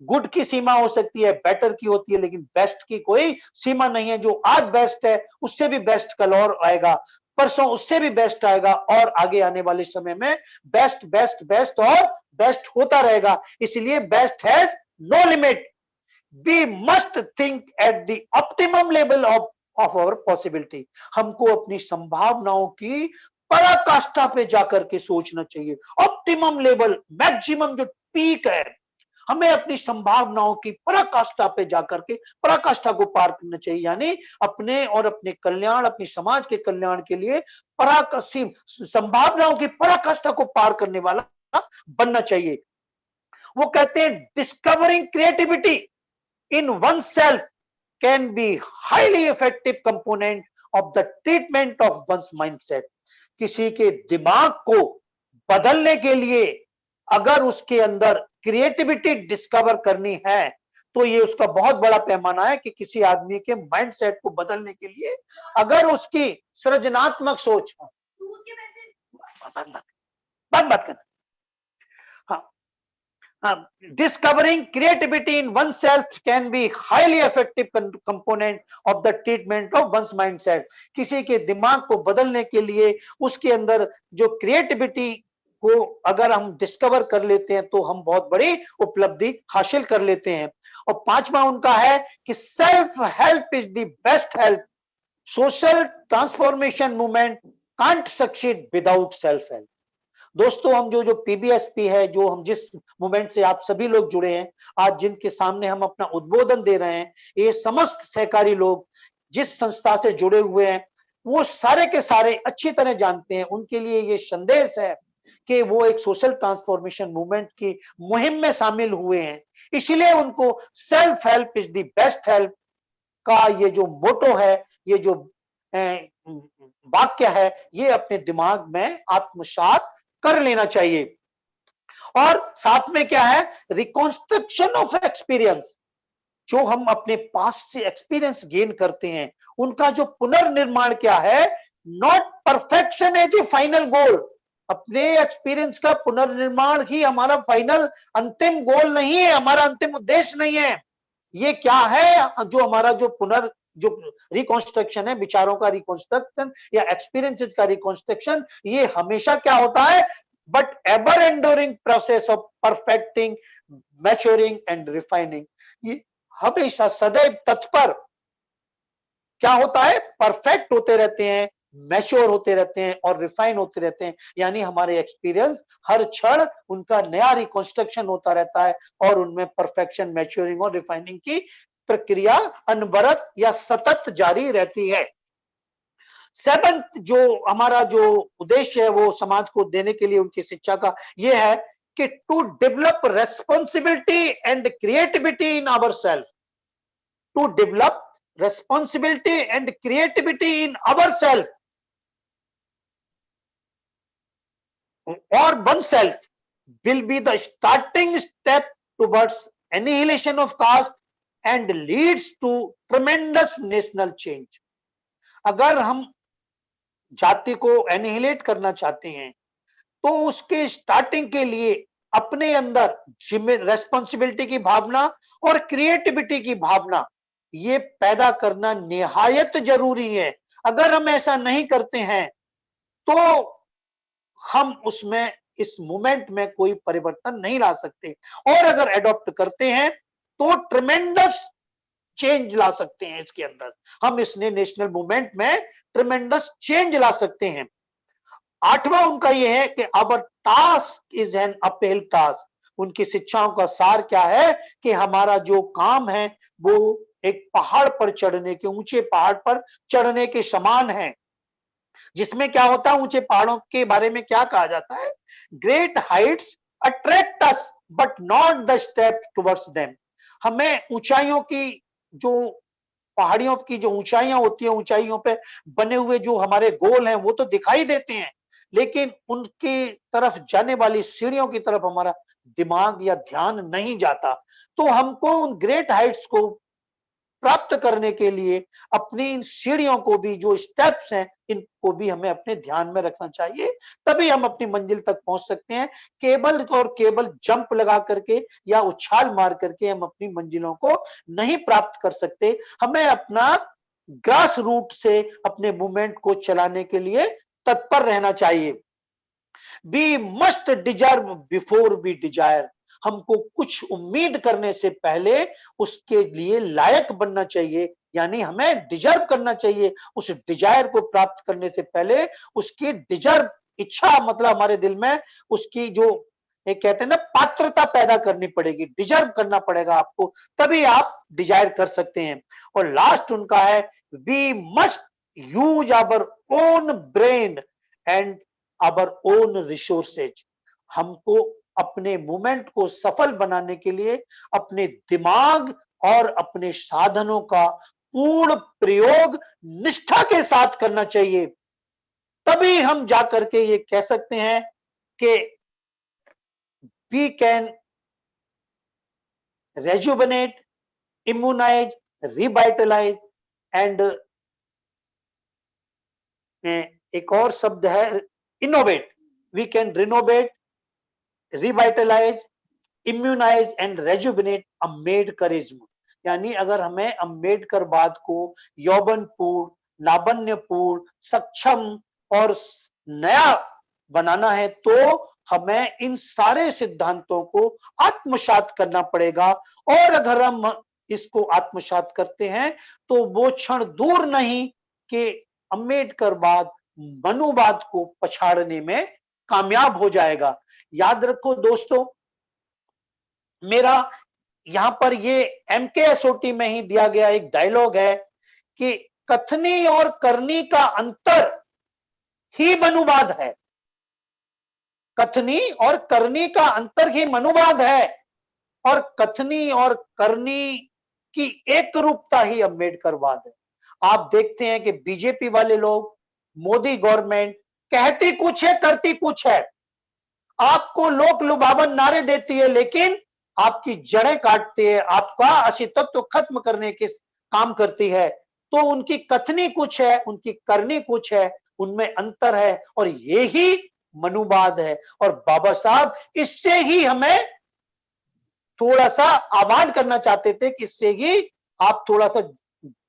गुड की सीमा हो सकती है, बेटर की होती है, लेकिन बेस्ट की कोई सीमा नहीं है। जो आज बेस्ट है उससे भी बेस्ट कल और आएगा, परसों उससे भी बेस्ट आएगा, और आगे आने वाले समय में बेस्ट बेस्ट बेस्ट और बेस्ट होता रहेगा। इसलिए best has no limit. We must think at the optimum level of our possibility. हमको अपनी संभावनाओं की पराकाष्ठा पे जाकर के सोचना चाहिए। ऑप्टिमम लेवल, मैक्सिमम जो पीक है, हमें अपनी संभावनाओं की पराकाष्ठा पे जाकर के पराकाष्ठा को पार करना चाहिए। यानी अपने और अपने कल्याण, अपनी समाज के कल्याण के लिए संभावनाओं की पराकाष्ठा को पार करने वाला बनना चाहिए। वो कहते हैं, discovering creativity in one self can be highly effective component of the treatment of one's mindset. किसी के दिमाग को बदलने के लिए अगर उसके अंदर क्रिएटिविटी डिस्कवर करनी है तो ये उसका बहुत बड़ा पैमाना है कि किसी आदमी के माइंडसेट को बदलने के लिए अगर उसकी सृजनात्मक सोच बात करना, discovering creativity in oneself can be highly effective component of the treatment of one's mindset। किसी के दिमाग को बदलने के लिए उसके अंदर जो क्रिएटिविटी को अगर हम डिस्कवर कर लेते हैं तो हम बहुत बड़ी उपलब्धि हासिल कर लेते हैं। और पांचवा उनका है कि self help is the best help. Social transformation movement can't succeed without self help. दोस्तों, हम जो पीबीएसपी है, जो हम जिस मूवमेंट से आप सभी लोग जुड़े हैं, आज जिनके सामने हम अपना उद्बोधन दे रहे हैं, ये समस्त सहकारी लोग जिस संस्था से जुड़े हुए हैं वो सारे के सारे अच्छी तरह जानते हैं। उनके लिए ये संदेश है कि वो एक सोशल ट्रांसफॉर्मेशन मूवमेंट की मुहिम में शामिल हुए हैं। इसलिए उनको self help is the best help का ये जो मोटो है, ये जो वाक्य है, ये अपने दिमाग में आत्मसात कर लेना चाहिए। और साथ में क्या है, रिकॉन्स्ट्रक्शन ऑफ एक्सपीरियंस। जो हम अपने पास से एक्सपीरियंस गेन करते हैं उनका जो पुनर्निर्माण क्या है, not perfection as a final goal. अपने एक्सपीरियंस का पुनर्निर्माण ही हमारा फाइनल अंतिम गोल नहीं है, हमारा अंतिम उद्देश्य नहीं है। ये क्या है, जो हमारा जो रिकॉन्स्ट्रक्शन है, विचारों का रिकॉन्स्ट्रक्शन या एक्सपीरियंसेस का रिकॉन्स्ट्रक्शन, ये हमेशा क्या होता है, but ever enduring process of perfecting, maturing and refining. ये हमेशा सदैव तत्पर क्या होता है, परफेक्ट होते रहते हैं, मैच्योर होते रहते हैं और रिफाइन होते रहते हैं। यानी हमारे एक्सपीरियंस हर क्षण उनका नया रिकंस्ट्रक्शन होता रहता है और उनमें परफेक्शन, मैच्योरिंग और रिफाइनिंग की प्रक्रिया अनवरत या सतत जारी रहती है। सेवंथ जो हमारा जो उद्देश्य है वो समाज को देने के लिए उनकी शिक्षा का ये है कि to develop responsibility and creativity in our self, to develop responsibility and creativity in ourselves or oneself will be the starting step towards annihilation of caste and leads to tremendous national change. अगर हम जाति को annihilate करना चाहते हैं तो उसके starting के लिए अपने अंदर रेस्पॉन्सिबिलिटी की भावना और क्रिएटिविटी की भावना ये पैदा करना निहायत जरूरी है। अगर हम ऐसा नहीं करते हैं तो हम उसमें इस मूवमेंट में कोई परिवर्तन नहीं ला सकते और अगर एडॉप्ट करते हैं तो ट्रेमेंडस चेंज ला सकते हैं। इसके अंदर हम इसने नेशनल मूवमेंट में ट्रेमेंडस चेंज ला सकते हैं। आठवां उनका यह है कि our task is an uphill task. उनकी शिक्षाओं का सार क्या है कि हमारा जो काम है वो एक पहाड़ पर चढ़ने के, ऊंचे पहाड़ पर चढ़ने के समान है, जिसमें क्या होता है, ऊंचे पहाड़ों के बारे में क्या कहा जाता है, great Heights attract us but not the step towards them. हमें ऊंचाइयों की जो पहाड़ियों की जो ऊंचाइयां होती है, ऊंचाइयों पे बने हुए जो हमारे गोल हैं वो तो दिखाई देते हैं, लेकिन उनकी तरफ जाने वाली सीढ़ियों की तरफ हमारा दिमाग या ध्यान नहीं जाता। तो हमको उन ग्रेट हाइट्स को प्राप्त करने के लिए अपनी इन सीढ़ियों को भी, जो स्टेप्स हैं, इनको भी हमें अपने ध्यान में रखना चाहिए, तभी हम अपनी मंजिल तक पहुंच सकते हैं। केवल और केवल जंप लगा करके या उछाल मार करके हम अपनी मंजिलों को नहीं प्राप्त कर सकते। हमें अपना ग्रास रूट से अपने मूवमेंट को चलाने के लिए तत्पर रहना चाहिए। We must deserve before we desire. हमको कुछ उम्मीद करने से पहले उसके लिए लायक बनना चाहिए, यानी हमें डिजर्व करना चाहिए। उस डिजायर को प्राप्त करने से पहले उसकी डिजर्व इच्छा, मतलब हमारे दिल में उसकी जो एक कहते हैं ना पात्रता पैदा करनी पड़ेगी, डिजर्व करना पड़ेगा आपको, तभी आप डिजायर कर सकते हैं। और लास्ट उनका है we must use our own brain and our own resources. हमको अपने मूवमेंट को सफल बनाने के लिए अपने दिमाग और अपने साधनों का पूर्ण प्रयोग निष्ठा के साथ करना चाहिए। तभी हम जाकर के ये कह सकते हैं कि we can rejuvenate, immunize, revitalize and एक और शब्द है innovate. We can renovate, revitalize, immunize and rejuvenate Ambedkarism. यानी अगर हमें अम्बेडकरवाद को यौवनपूर्ण, लावण्यपूर्ण, सक्षम और नया बनाना है तो हमें इन सारे सिद्धांतों को आत्मसात करना पड़ेगा। और अगर हम इसको आत्मसात करते हैं तो वो क्षण दूर नहीं कि अम्बेडकरवाद मनुवाद को पछाड़ने में कामयाब हो जाएगा। याद रखो दोस्तों, मेरा यहां पर ये MKSOT में ही दिया गया एक डायलॉग है कि कथनी और करनी का अंतर ही मनुवाद है। कथनी और करनी का अंतर ही मनुवाद है और कथनी और करनी की एक रूपता ही अम्बेडकरवाद है। आप देखते हैं कि बीजेपी वाले लोग, मोदी गवर्नमेंट कहती कुछ है, करती कुछ है। आपको लोक लुभावन नारे देती है लेकिन आपकी जड़ें काटती है, आपका अस्तित्व खत्म करने के काम करती है। तो उनकी कथनी कुछ है, उनकी करनी कुछ है, उनमें अंतर है और यही मनुवाद है। और बाबा साहब इससे ही हमें थोड़ा सा आह्वान करना चाहते थे कि इससे ही आप थोड़ा सा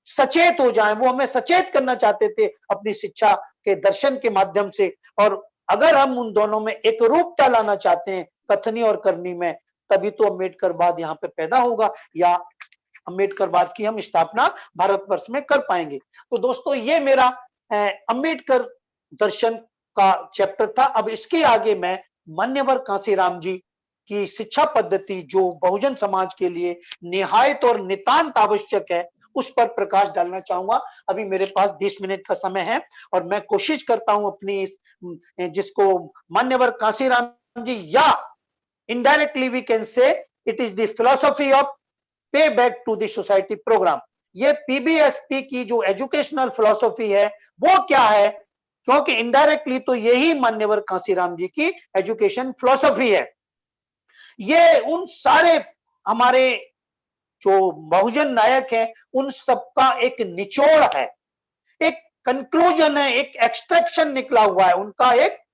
सचेत हो जाएं। वो हमें सचेत करना चाहते थे अपनी शिक्षा के दर्शन के माध्यम से। और अगर हम उन दोनों में एक रूपता लाना चाहते हैं, कथनी और करनी में, तभी तो अम्बेडकरवाद यहाँ पे पैदा होगा या अम्बेडकरवाद की हम स्थापना भारतवर्ष में कर पाएंगे। तो दोस्तों ये मेरा अम्बेडकर दर्शन का चैप्टर था। अब इसके आगे मैं मान्यवर कांशीराम जी की शिक्षा पद्धति जो बहुजन समाज के लिए निहायत और नितांत आवश्यक है, उस पर प्रकाश डालना चाहूंगा। अभी मेरे पास 20 मिनट का समय है और मैं कोशिश करता हूं अपनी इस जिसको मान्यवर कांशीराम जी या indirectly we can say it is the philosophy of pay back to the society program. ये पीबीएसपी की जो एजुकेशनल फिलॉसफी है वो क्या है, क्योंकि इनडायरेक्टली तो यही मान्यवर कांशीराम जी की एजुकेशन फिलॉसफी है। ये उन सारे हमारे जो बहुजन नायक हैं उन सबका एक निचोड़ है, एक कंक्लूजन है, एक एक्सट्रैक्शन निकला हुआ है। उनका एक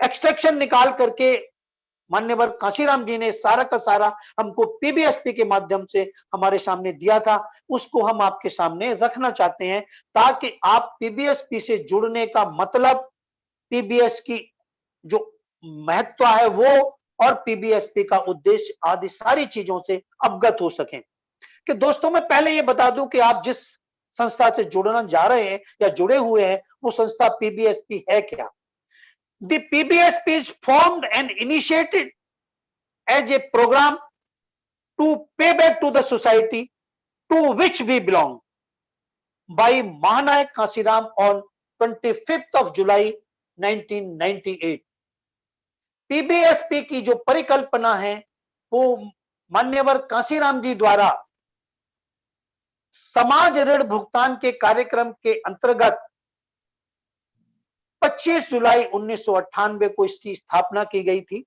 एक्सट्रैक्शन निकाल करके मान्यवर कांशीराम जी ने सारा का सारा हमको पीबीएसपी के माध्यम से हमारे सामने दिया था, उसको हम आपके सामने रखना चाहते हैं ताकि आप पीबीएसपी से जुड़ने का मतलब, पीबीएस की जो महत्व है वो और पीबीएसपी का उद्देश्य आदि सारी चीजों से अवगत हो सकें। कि दोस्तों मैं पहले ये बता दूं कि आप जिस संस्था से जुड़ना जा रहे हैं या जुड़े हुए हैं वो संस्था पीबीएसपी है क्या। The PBSP is formed and initiated as a program to pay back to the society to which we belong by Mahanayak Kanshiram on 25th of July 1998। पीबीएसपी की जो परिकल्पना है वो मान्यवर कांशीराम जी द्वारा समाज ऋण भुगतान के कार्यक्रम के अंतर्गत 25 जुलाई 1998 को इसकी स्थापना की गई थी।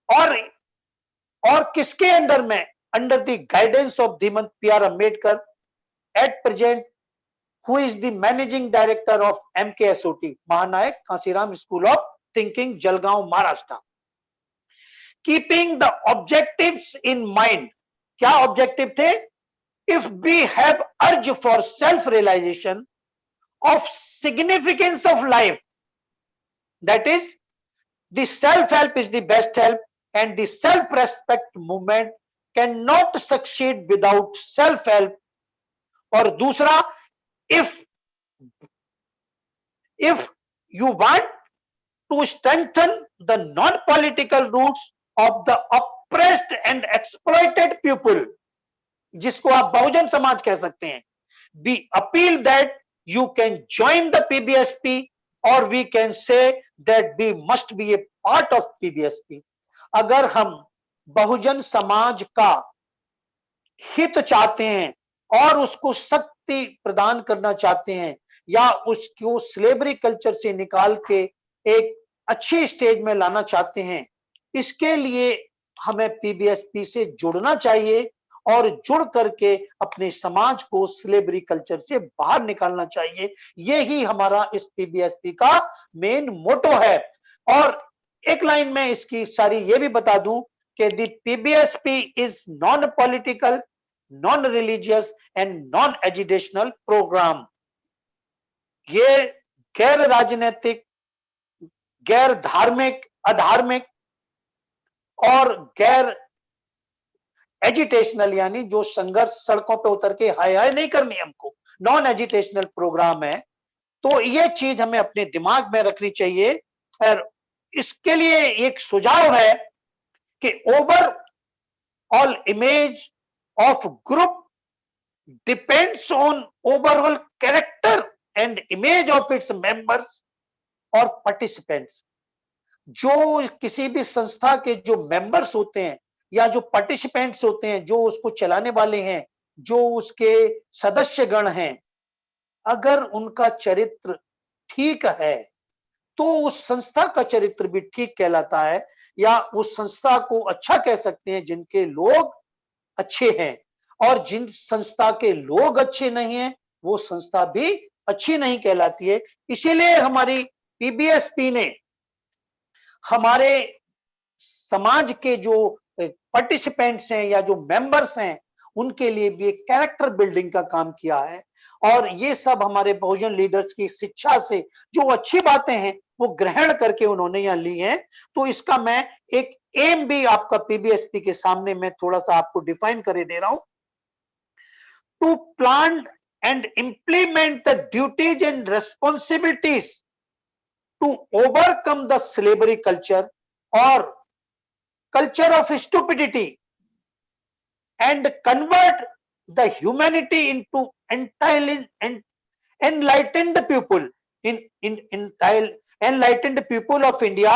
और किसके अंडर में, under the guidance of Dhimant P R. Ambedkar at present who is the managing director of MKSOT महानायक Kanshiram school of thinking, Jalgaon, Maharashtra. Keeping the objectives in mind, क्या ऑब्जेक्टिव थे? If we have urge for self realization of significance of life, that is the self help is the best help and the self respect movement cannot succeed without self help। और दूसरा, if you want to strengthen the non political roots of the oppressed and exploited people, जिसको आप बहुजन समाज कह सकते हैं, we appeal that you can join the PBSP or we can say that we must be a part of PBSP। अगर हम बहुजन समाज का हित चाहते हैं और उसको शक्ति प्रदान करना चाहते हैं या उसको स्लेवरी कल्चर से निकाल के एक अच्छी स्टेज में लाना चाहते हैं, इसके लिए हमें पीबीएसपी से जुड़ना चाहिए और जुड़ करके अपने समाज को स्लेवरी कल्चर से बाहर निकालना चाहिए। यही हमारा इस पीबीएसपी का मेन मोटो है। और एक लाइन में इसकी सारी ये भी बता दूं कि the PBSP is non political, non religious and non educational program. ये गैर राजनीतिक, गैर धार्मिक, अधार्मिक और गैर एजुटेशनल, यानी जो संघर्ष सड़कों पे उतर के हाय हाय नहीं करनी हमको, नॉन एजुटेशनल प्रोग्राम है। तो ये चीज हमें अपने दिमाग में रखनी चाहिए। और इसके लिए एक सुझाव है कि overall image of group depends on overall character and image of its members और पार्टिसिपेंट्स। जो किसी भी संस्था के जो मेंबर्स होते हैं या जो पार्टिसिपेंट्स होते हैं, जो उसको चलाने वाले हैं, जो उसके सदस्यगण हैं, अगर उनका चरित्र ठीक है तो उस संस्था का चरित्र भी ठीक कहलाता है, या उस संस्था को अच्छा कह सकते हैं जिनके लोग अच्छे हैं। और जिन संस्था के लोग अच्छे नहीं हैं वो संस्था भी अच्छी नहीं कहलाती है। इसीलिए हमारी पीबीएसपी ने हमारे समाज के जो पार्टिसिपेंट्स हैं या जो मेंबर्स हैं उनके लिए भी एक कैरेक्टर बिल्डिंग का काम किया है। और ये सब हमारे बहुजन लीडर्स की शिक्षा से जो अच्छी बातें हैं वो ग्रहण करके उन्होंने यहाँ ली हैं। तो इसका मैं एक एम भी आपका पीबीएसपी के सामने मैं थोड़ा सा आपको डिफाइन करे दे रहा हूं। To plan and implement the duties and responsibilities to overcome the slavery culture और culture of stupidity and convert the humanity into enlightened people enlightened people of India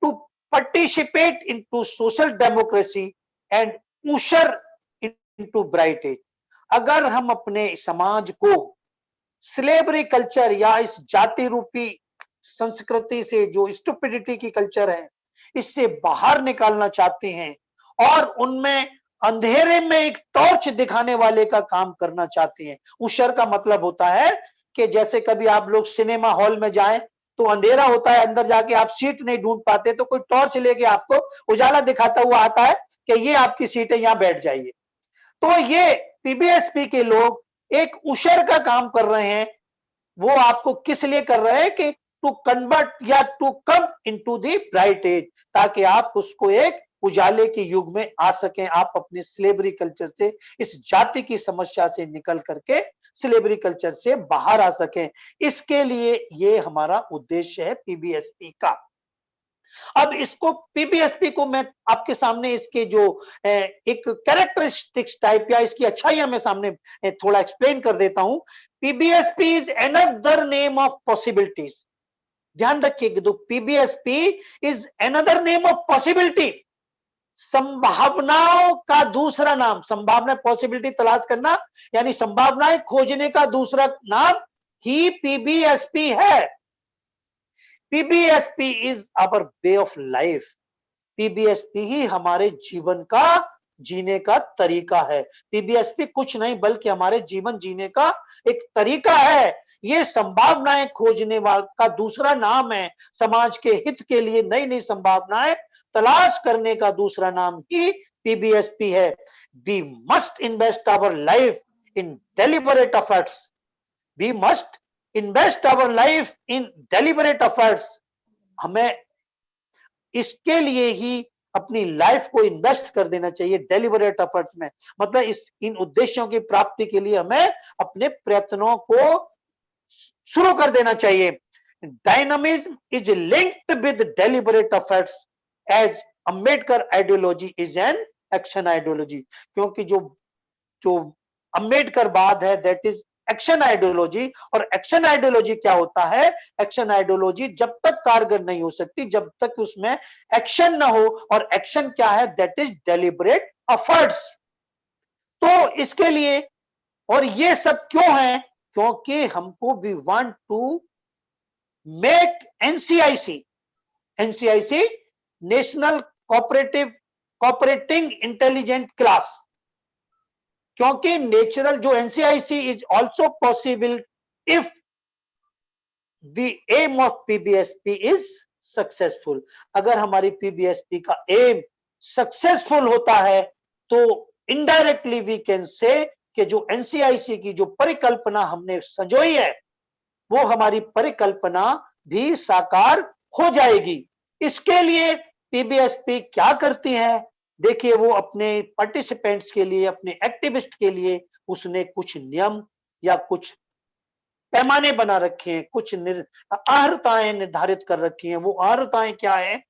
to participate into social democracy and usher into bright age। अगर हम अपने समाज को slavery culture या इस जाति रूपी संस्कृति से जो स्टुपिडिटी की कल्चर है इससे बाहर निकालना चाहते हैं और उनमें अंधेरे में एक टॉर्च दिखाने वाले का काम करना चाहते हैं। उशर का मतलब होता है कि जैसे कभी आप लोग सिनेमा हॉल में जाएं तो अंधेरा होता है, अंदर जाके आप सीट नहीं ढूंढ पाते तो कोई टॉर्च लेके आपको उजाला दिखाता हुआ आता है कि ये आपकी सीट है, यहां बैठ जाइए। तो ये पीबीएसपी के लोग एक उशर का काम कर रहे हैं। वो आपको किस लिए कर रहे हैं कि टू कन्वर्ट या to come into the bright age, ताकि आप उसको एक उजाले के युग में आ सकें, आप अपने स्लेवरी कल्चर से, इस जाति की समस्या से निकल करके स्लेवरी कल्चर से बाहर आ सकें। इसके लिए ये हमारा उद्देश्य है पीबीएसपी का। अब इसको पीबीएसपी को मैं आपके सामने इसके जो एक कैरेक्टरिस्टिक्स टाइप या इसकी अच्छाइयां मैं सामने थोड़ा एक्सप्लेन कर देता हूं। PBSP is another name of possibilities. ध्यान रखिए, तो PBSP is another name of possibility, संभावनाओं का दूसरा नाम। संभावना पॉसिबिलिटी तलाश करना यानी संभावनाएं खोजने का दूसरा नाम ही पीबीएसपी है। PBSP is our way of life. PBSP ही हमारे जीवन का जीने का तरीका है। पीबीएसपी कुछ नहीं बल्कि हमारे जीवन जीने का एक तरीका है। ये संभावनाएं खोजने का दूसरा नाम है। समाज के हित के लिए नई नई संभावनाएं तलाश करने का दूसरा नाम ही पीबीएसपी है। We must invest our life in deliberate efforts. We must invest our life in deliberate efforts. हमें इसके लिए ही अपनी लाइफ को इन्वेस्ट कर देना चाहिए डेलिबरेट एफर्ट्स में। मतलब इन उद्देश्यों की प्राप्ति के लिए हमें अपने प्रयत्नों को शुरू कर देना चाहिए। Dynamism is linked with deliberate efforts as Ambedkar ideology is an action ideology. क्योंकि जो अंबेडकरवाद है दैट इज एक्शन आइडियोलॉजी। और एक्शन आइडियोलॉजी क्या होता है? एक्शन आइडियोलॉजी जब तक कारगर नहीं हो सकती जब तक उसमें एक्शन ना हो। और एक्शन क्या है? That is deliberate efforts. तो इसके लिए, और ये सब क्यों है? क्योंकि हमको we want to make NCIC national cooperating intelligent class. क्योंकि नेचुरल जो NCIC is also possible if the aim of PBSP is successful. अगर हमारी पीबीएसपी का एम सक्सेसफुल होता है तो इनडायरेक्टली वी कैन से कि जो एनसीआईसी की जो परिकल्पना हमने संजोई है वो हमारी परिकल्पना भी साकार हो जाएगी। इसके लिए पीबीएसपी क्या करती है? देखिए, वो अपने पार्टिसिपेंट्स के लिए, अपने एक्टिविस्ट के लिए उसने कुछ नियम या कुछ पैमाने बना रखे हैं, कुछ अर्हताएं निर्धारित कर रखी हैं। वो अर्हताएं क्या है?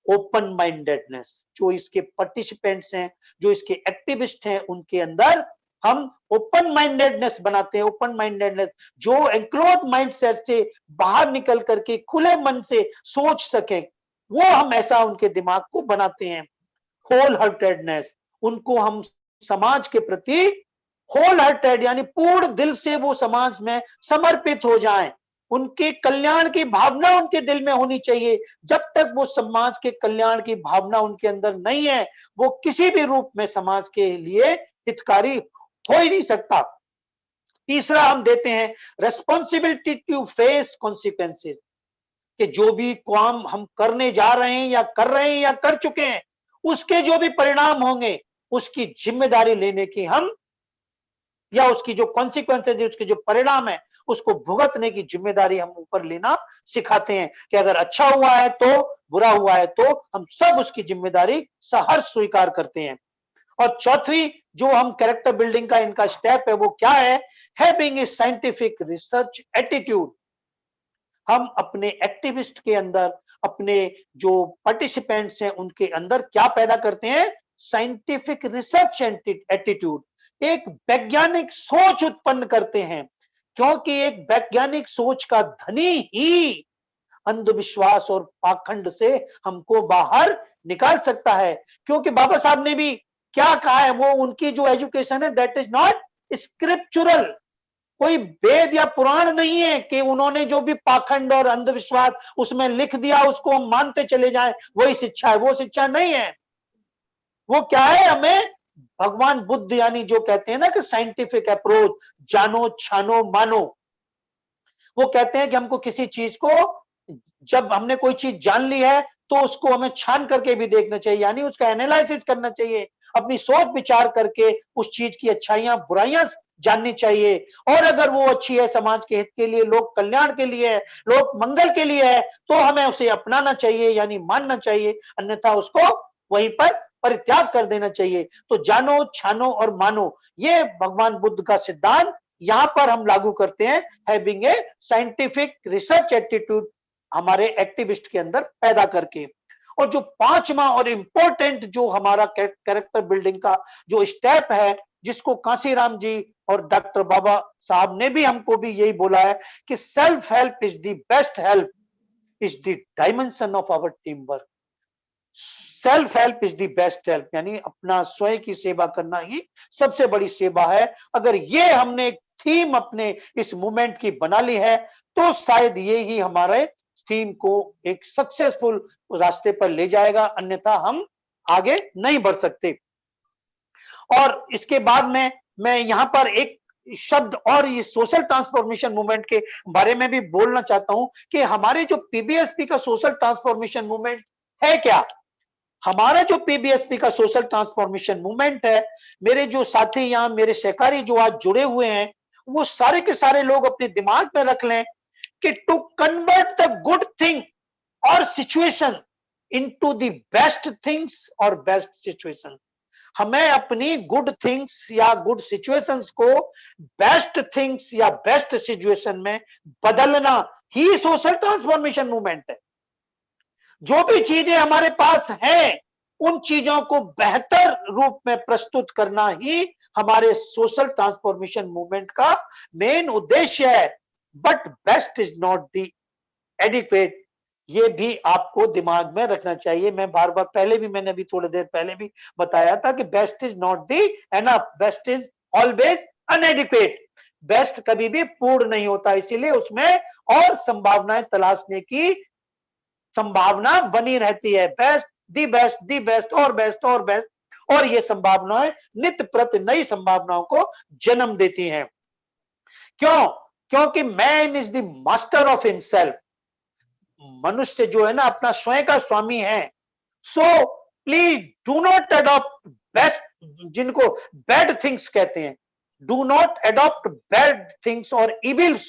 Open mindedness. जो इसके पार्टिसिपेंट्स हैं, जो इसके एक्टिविस्ट हैं, उनके अंदर हम ओपन माइंडेडनेस बनाते हैं। ओपन माइंडेडनेस जो एनक्लोज माइंडसेट से बाहर निकल करके खुले मन से सोच सके, वो हम ऐसा उनके दिमाग को बनाते हैं। होल हार्टेडनेस, उनको हम समाज के प्रति होल हार्टेड यानी पूर्ण दिल से वो समाज में समर्पित हो जाएं। उनके कल्याण की भावना उनके दिल में होनी चाहिए। जब तक वो समाज के कल्याण की भावना उनके अंदर नहीं है वो किसी भी रूप में समाज के लिए हितकारी हो ही नहीं सकता। तीसरा हम देते हैं रेस्पॉन्सिबिलिटी टू फेस कॉन्सिक्वेंसेस, कि जो भी काम हम करने जा रहे हैं या कर रहे हैं या कर चुके हैं उसके जो भी परिणाम होंगे उसकी जिम्मेदारी लेने की हम, या उसकी जो कॉन्सिक्वेंसेज है, उसके जो परिणाम है, उसको भुगतने की जिम्मेदारी हम ऊपर लेना सिखाते हैं कि अगर अच्छा हुआ है तो, बुरा हुआ है तो, हम सब उसकी जिम्मेदारी सहर्ष स्वीकार करते हैं। और चौथी जो हम कैरेक्टर बिल्डिंग का इनका स्टेप है वो क्या है? Having a scientific research attitude. हम अपने एक्टिविस्ट के अंदर, अपने जो पार्टिसिपेंट्स हैं उनके अंदर क्या पैदा करते हैं? साइंटिफिक रिसर्च एटीट्यूड, एक वैज्ञानिक सोच उत्पन्न करते हैं, क्योंकि एक वैज्ञानिक सोच का धनी ही अंधविश्वास और पाखंड से हमको बाहर निकाल सकता है। क्योंकि बाबा साहब ने भी क्या कहा है, वो उनकी जो एजुकेशन है दैट इज नॉट स्क्रिप्चुरल, कोई वेद या पुराण नहीं है कि उन्होंने जो भी पाखंड और अंधविश्वास उसमें लिख दिया उसको हम मानते चले जाएं, वही शिक्षा है। वो शिक्षा नहीं है। वो क्या है? हमें भगवान बुद्ध यानी जो कहते हैं ना कि साइंटिफिक अप्रोच, जानो छानो मानो, वो कहते हैं कि हमको किसी चीज को, जब हमने कोई चीज जान ली है तो उसको हमें छान करके भी देखना चाहिए, यानी उसका एनालिसिस करना चाहिए, अपनी सोच विचार करके उस चीज की अच्छाइयां बुराइयां जाननी चाहिए। और अगर वो अच्छी है, समाज के हित के लिए, लोक कल्याण के लिए है, लोक मंगल के लिए है, तो हमें उसे अपनाना चाहिए, यानी मानना चाहिए, अन्यथा उसको वहीं पर परित्याग कर देना चाहिए। तो जानो छानो और मानो, ये भगवान बुद्ध का सिद्धांत यहां पर हम लागू करते हैं, having a scientific research attitude हमारे एक्टिविस्ट के अंदर पैदा करके। और जो पांचवा और इंपॉर्टेंट जो हमारा कैरेक्टर बिल्डिंग का जो स्टेप है, जिसको कांसीराम जी और डॉक्टर बाबा साहब ने भी हमको भी यही बोला है कि self help is the best help, is the dimension of our team work. Self help is the best help, यानी अपना स्वयं की सेवा करना ही सबसे बड़ी सेवा है। अगर ये हमने थीम अपने इस मूवमेंट की बना ली है तो शायद ये ही हमारे थीम को एक सक्सेसफुल रास्ते पर ले जाएगा, अन्यथा हम आगे नहीं बढ़ सकते। और इसके बाद में मैं यहां पर एक शब्द और ये सोशल ट्रांसफॉर्मेशन मूवमेंट के बारे में भी बोलना चाहता हूं कि हमारे जो पीबीएसपी का सोशल ट्रांसफॉर्मेशन मूवमेंट है क्या? हमारा जो पीबीएसपी का सोशल ट्रांसफॉर्मेशन मूवमेंट है, मेरे जो साथी यहां, मेरे सहकारी जो आज जुड़े हुए हैं, वो सारे के सारे लोग अपने दिमाग में रख लें कि to convert the good thing और situation into the best things और बेस्ट सिचुएशन, हमें अपनी गुड थिंग्स या गुड सिचुएशंस को बेस्ट थिंग्स या बेस्ट सिचुएशन में बदलना ही सोशल ट्रांसफॉर्मेशन मूवमेंट है। जो भी चीजें हमारे पास हैं उन चीजों को बेहतर रूप में प्रस्तुत करना ही हमारे सोशल ट्रांसफॉर्मेशन मूवमेंट का मेन उद्देश्य है। But best is not the adequate, ये भी आपको दिमाग में रखना चाहिए। मैं बार बार पहले भी, मैंने अभी थोड़ी देर पहले भी बताया था कि best is not the enough, best is always unadequate. Best कभी भी पूर्ण नहीं होता, इसीलिए उसमें और संभावनाएं तलाशने की संभावना बनी रहती है। Best, the best, the best और बेस्ट और बेस्ट, और ये संभावनाएं नित्य प्रति नई संभावनाओं को जन्म देती हैं। क्यों? क्योंकि man is the master of himself, मनुष्य जो है ना अपना स्वयं का स्वामी है। So please do not adopt best, जिनको बैड थिंग्स कहते हैं, do not adopt bad things और evils,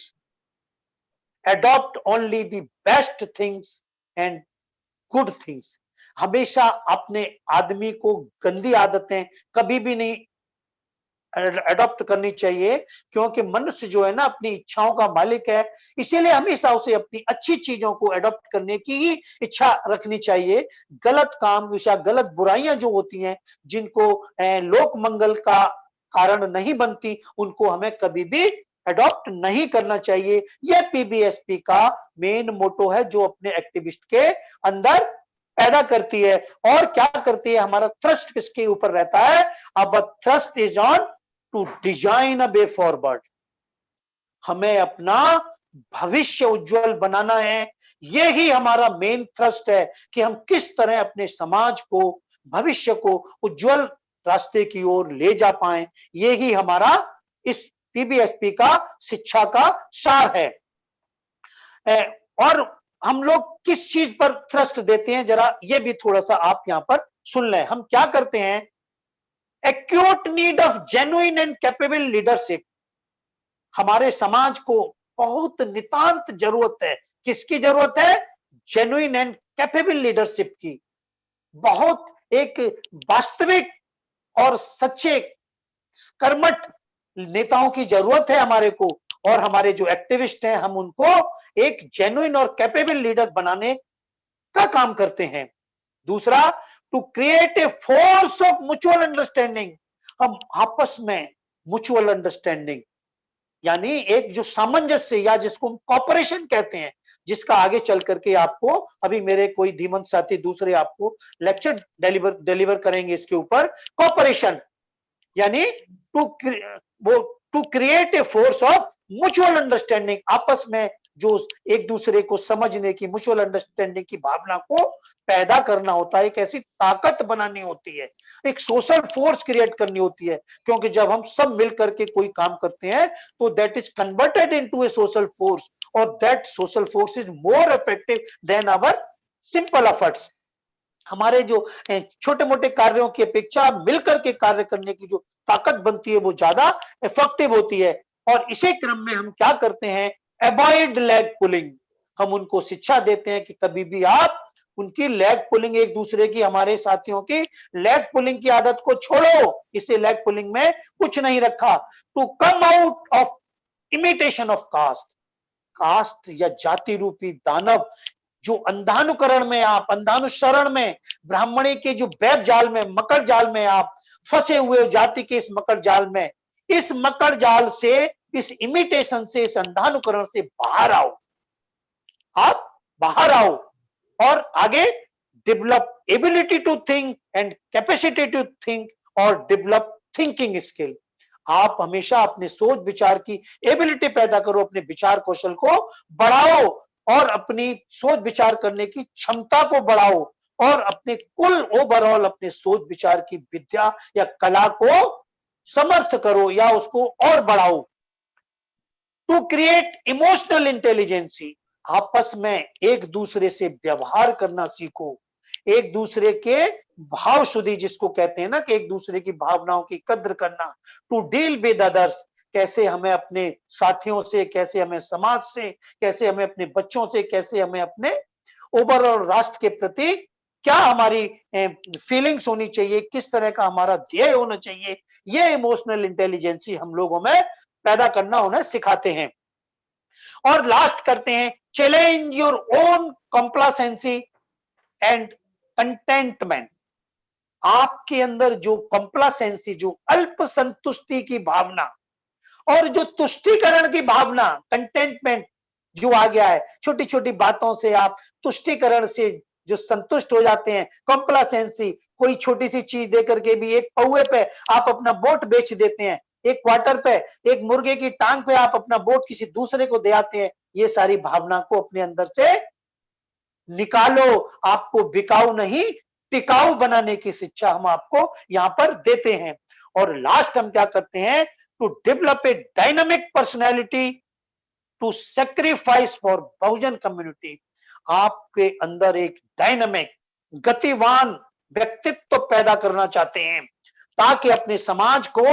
adopt only the best things and good things. हमेशा अपने आदमी को गंदी आदतें कभी भी नहीं अडॉप्ट करनी चाहिए, क्योंकि मनुष्य जो है ना अपनी इच्छाओं का मालिक है, इसीलिए हमेशा उसे अपनी अच्छी चीजों को अडॉप्ट करने की ही इच्छा रखनी चाहिए। गलत काम या गलत बुराइयां जो होती हैं, जिनको लोक मंगल का कारण नहीं बनती, उनको हमें कभी भी अडॉप्ट नहीं करना चाहिए। यह पीबीएसपी का मेन मोटो है जो अपने एक्टिविस्ट के अंदर पैदा करती है। और क्या करती है? हमारा थ्रस्ट किसके ऊपर रहता है? अब thrust is on to design a way forward, हमें अपना भविष्य उज्जवल बनाना है। यही हमारा मेन थ्रस्ट है कि हम किस तरह अपने समाज को, भविष्य को उज्जवल रास्ते की ओर ले जा पाए। यही हमारा इस पीबीएसपी का शिक्षा का सार है। और हम लोग किस चीज पर थ्रस्ट देते हैं, जरा ये भी थोड़ा सा आप यहां पर सुन लें। हम क्या करते हैं? Acute need of genuine and capable leadership. हमारे समाज को बहुत नितांत जरूरत है। किसकी जरूरत है? जेन्युइन एंड कैपेबल लीडरशिप की। बहुत एक वास्तविक और सच्चे कर्मठ नेताओं की जरूरत है हमारे को। और हमारे जो एक्टिविस्ट हैं, हम उनको एक जेन्युइन और कैपेबल लीडर बनाने का काम करते हैं। दूसरा, to create a force of mutual understanding. हम आपस में म्यूचुअल अंडरस्टैंडिंग यानी एक जो सामंजस्य या जिसको हम कॉपरेशन कहते हैं, जिसका आगे चल करके आपको अभी मेरे कोई धीमंत साथी दूसरे आपको लेक्चर डिलीवर करेंगे इसके ऊपर। कॉपरेशन यानी to create a force of mutual understanding. आपस में जो एक दूसरे को समझने की, म्यूचुअल अंडरस्टैंडिंग की भावना को पैदा करना होता है। एक ऐसी ताकत बनानी होती है, एक सोशल फोर्स क्रिएट करनी होती है। क्योंकि जब हम सब मिलकर के कोई काम करते हैं तो that is converted into a social force, और that social force is more effective than our simple efforts. हमारे जो छोटे मोटे कार्यों की अपेक्षा मिलकर के कार्य करने की जो ताकत बनती है वो ज्यादा इफेक्टिव होती है। और इसी क्रम में हम क्या करते हैं? Avoid leg pulling. हम उनको शिक्षा देते हैं कि कभी भी आप उनकी लेग पुलिंग, एक दूसरे की, हमारे साथियों की लेग पुलिंग की आदत को छोड़ो। इसे लेग पुलिंग में कुछ नहीं रखा। To come out of imitation of caste. Caste या जाति रूपी दानव जो अंधानुकरण में, आप अंधानुसरण में, ब्राह्मणी के जो वेब जाल में, मकर जाल में आप फंसे हुए हो, जाति के इस मकर जाल में, इस मकर जाल से, इस इमिटेशन से, इस अंधानुकरण से बाहर आओ। आप बाहर आओ और आगे develop ability to think and capacity to think और डेवलप थिंकिंग स्किल। आप हमेशा अपने सोच विचार की एबिलिटी पैदा करो, अपने विचार कौशल को बढ़ाओ और अपनी सोच विचार करने की क्षमता को बढ़ाओ और अपने कुल ओवरऑल अपने सोच विचार की विद्या या कला को समर्थ करो या उसको और बढ़ाओ। To create emotional intelligence. आपस में एक दूसरे से व्यवहार करना सीखो, एक दूसरे के भाव शुद्धि जिसको कहते हैं ना, कि एक दूसरे की भावनाओं की कद्र करना। To deal with others. कैसे हमें अपने साथियों से, कैसे हमें समाज से, कैसे हमें अपने बच्चों से, कैसे हमें अपने ओवरऑल राष्ट्र के प्रति क्या हमारी फीलिंग्स होनी चाहिए, किस तरह का हमारा ध्येय होना चाहिए, ये इमोशनल इंटेलिजेंसी हम लोगों में पैदा करना उन्हें सिखाते हैं। और लास्ट करते हैं, challenge your own complacency and contentment. आपके अंदर जो कॉम्प्लासेंसी, जो अल्प संतुष्टि की भावना और जो तुष्टीकरण की भावना, कंटेंटमेंट जो आ गया है, छोटी छोटी बातों से आप तुष्टीकरण से जो संतुष्ट हो जाते हैं, कॉम्प्लासेंसी, कोई छोटी सी चीज देकर के भी, एक पौवे पे आप अपना वोट बेच देते हैं, एक क्वार्टर पे, एक मुर्गे की टांग पे आप अपना वोट किसी दूसरे को दे आते हैं। ये सारी भावना को अपने अंदर से निकालो। आपको बिकाऊ नहीं, टिकाऊ बनाने की शिक्षा हम आपको यहां पर देते हैं। और लास्ट हम क्या करते हैं? To develop a dynamic personality to sacrifice for Bahujan community. आपके अंदर एक डायनामिक, गतिवान व्यक्तित्व पैदा करना चाहते हैं ताकि अपने समाज को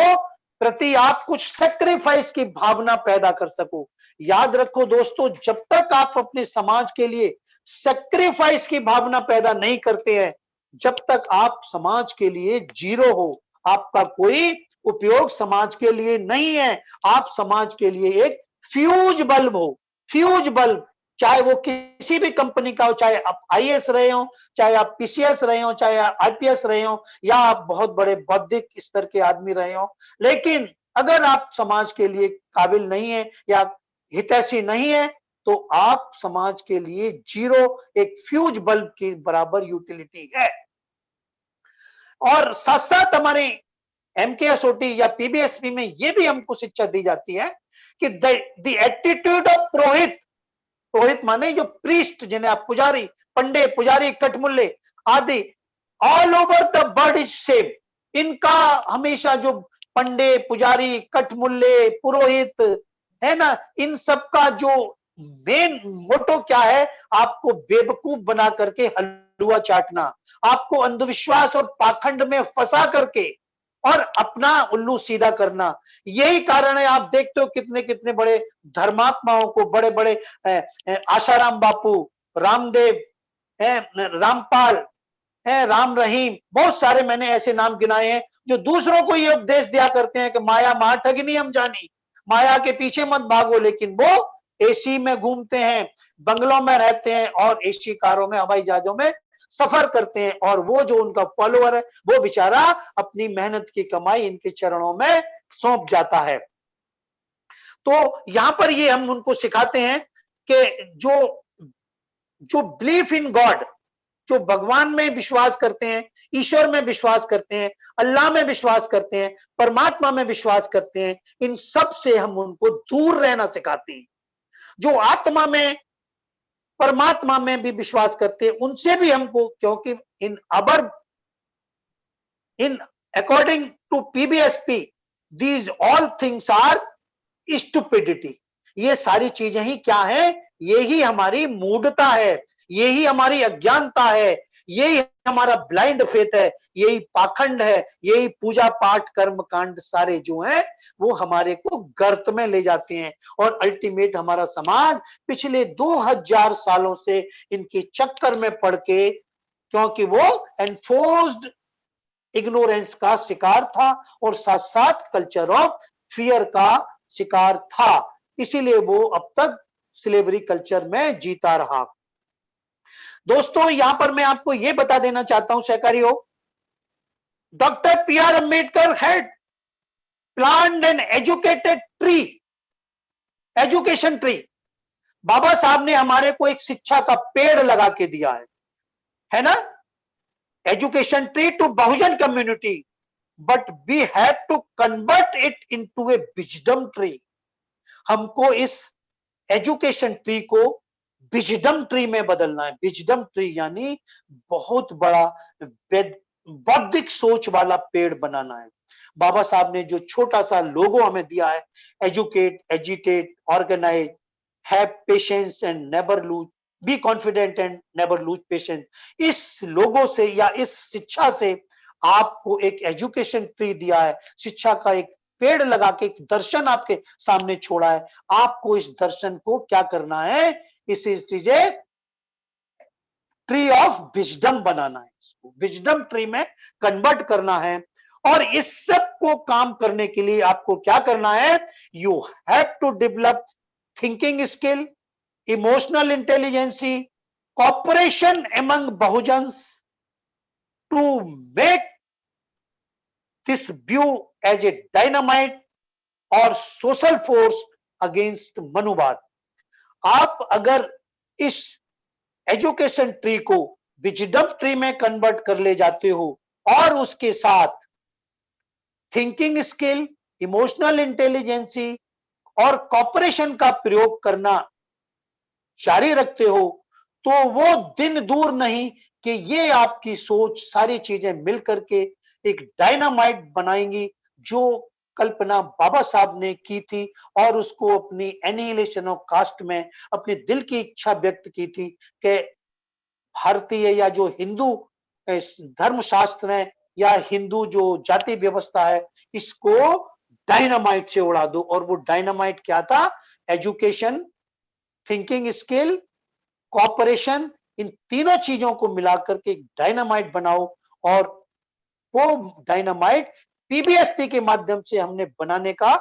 प्रति आप कुछ सेक्रीफाइस की भावना पैदा कर सको। याद रखो दोस्तों, जब तक आप अपने समाज के लिए सेक्रीफाइस की भावना पैदा नहीं करते हैं, जब तक आप समाज के लिए जीरो हो, आपका कोई उपयोग समाज के लिए नहीं है। आप समाज के लिए एक फ्यूज बल्ब हो, फ्यूज बल्ब, चाहे वो किसी भी कंपनी का हो, चाहे आप आईएएस रहे हो, चाहे आप पीसीएस रहे हो, चाहे आप आईपीएस रहे हो, या आप बहुत बड़े बौद्धिक स्तर के आदमी रहे हो, लेकिन अगर आप समाज के लिए काबिल नहीं है या हितैषी नहीं है तो आप समाज के लिए जीरो, एक फ्यूज बल्ब के बराबर यूटिलिटी है। और साथ साथ हमारे एमकेएसओटी या पीबीएसपी में ये भी हमको शिक्षा दी जाती है कि द एटीट्यूड ऑफ पुरोहित, पुरोहित माने जो प्रीस्ट, जिन्हें आप पुजारी, पंडे, पुजारी, कठमुल्ले आदि, all over the world is same. इनका हमेशा जो पंडे, पुजारी, कठमुल्ले, पुरोहित है ना, इन सबका जो मेन मोटो क्या है? आपको बेवकूफ बना करके हलवा चाटना, आपको अंधविश्वास और पाखंड में फंसा करके और अपना उल्लू सीधा करना। यही कारण है, आप देखते हो कितने कितने बड़े धर्मात्माओं को, बड़े बड़े आशाराम बापू, रामदेव, रामपाल, राम रहीम, बहुत सारे मैंने ऐसे नाम गिनाए हैं जो दूसरों को ये उपदेश दिया करते हैं कि माया महा ठगिनी हम जानी, माया के पीछे मत भागो, लेकिन वो एसी में घूमते हैं, बंगलों में रहते हैं और एसी कारों में, हवाई जहाजों में सफर करते हैं, और वो जो उनका फॉलोअर है वो बेचारा अपनी मेहनत की कमाई इनके चरणों में सौंप जाता है। तो यहां पर ये हम उनको सिखाते हैं कि जो जो बिलीफ इन गॉड, जो भगवान में विश्वास करते हैं, ईश्वर में विश्वास करते हैं, अल्लाह में विश्वास करते हैं, परमात्मा में विश्वास करते हैं, इन सब से हम उनको दूर रहना सिखाते हैं। जो आत्मा में, परमात्मा में भी विश्वास करते हैं, उनसे भी हमको, क्योंकि in according to PBSP these all things are stupidity. ये सारी चीजें ही क्या है? यही हमारी मूढ़ता है, यही हमारी अज्ञानता है, यही हमारा ब्लाइंड फेथ है, यही पाखंड है, यही पूजा पाठ कर्म कांड सारे जो हैं वो हमारे को गर्त में ले जाते हैं। और अल्टीमेट हमारा समाज पिछले 2000 सालों से इनके चक्कर में पड़ के, क्योंकि वो एनफोर्स्ड इग्नोरेंस का शिकार था और साथ साथ कल्चर ऑफ फियर का शिकार था, इसीलिए वो अब तक स्लेवरी कल्चर में जीता रहा। दोस्तों, यहां पर मैं आपको यह बता देना चाहता हूं सहकारियों, doctor P R Ambedkar had plant an educated tree, education tree. Baba Sahab ने हमारे को एक शिक्षा का पेड़ लगा के दिया है ना, education tree to Bahujan community, but we have to convert it into a wisdom tree. हमको इस एजुकेशन ट्री को विजडम ट्री में बदलना है। विजडम ट्री यानी बहुत बड़ा बौद्धिक सोच वाला पेड़ बनाना है। बाबा साहब ने जो छोटा सा लोगो हमें दिया है, educate, agitate, organize, have patience and never lose, be confident and never lose patience, इस लोगो से या इस शिक्षा से आपको एक एजुकेशन ट्री दिया है, शिक्षा का एक पेड़ लगा के एक दर्शन आपके सामने छोड़ा है। आपको इस दर्शन को क्या करना है? इस चीजें ट्री ऑफ विजडम बनाना है, इसको विजडम ट्री में कन्वर्ट करना है। और इस सब को काम करने के लिए आपको क्या करना है? You have to develop thinking skill, emotional intelligency, cooperation among Bahujans to make this view as a dynamite और सोशल फोर्स अगेंस्ट मनुवाद। आप अगर इस एजुकेशन ट्री को विजडम ट्री में कन्वर्ट कर ले जाते हो और उसके साथ थिंकिंग स्किल, इमोशनल इंटेलिजेंसी और कॉपरेशन का प्रयोग करना जारी रखते हो, तो वो दिन दूर नहीं कि ये आपकी सोच, सारी चीजें मिलकर के एक डायनामाइट बनाएंगी, जो कल्पना बाबा साहब ने की थी और उसको अपनी एनिहिलेशन ऑफ कास्ट में अपने दिल की इच्छा व्यक्त की थी कि भारतीय या जो हिंदू धर्मशास्त्र है या हिंदू जो जाति व्यवस्था है, इसको डायनामाइट से उड़ा दो। और वो डायनामाइट क्या था? एजुकेशन, थिंकिंग स्किल, कॉपरेशन, इन तीनों चीजों को मिलाकर के एक डायनामाइट बनाओ। और वो डायनामाइट पीबीएसपी के माध्यम से हमने बनाने का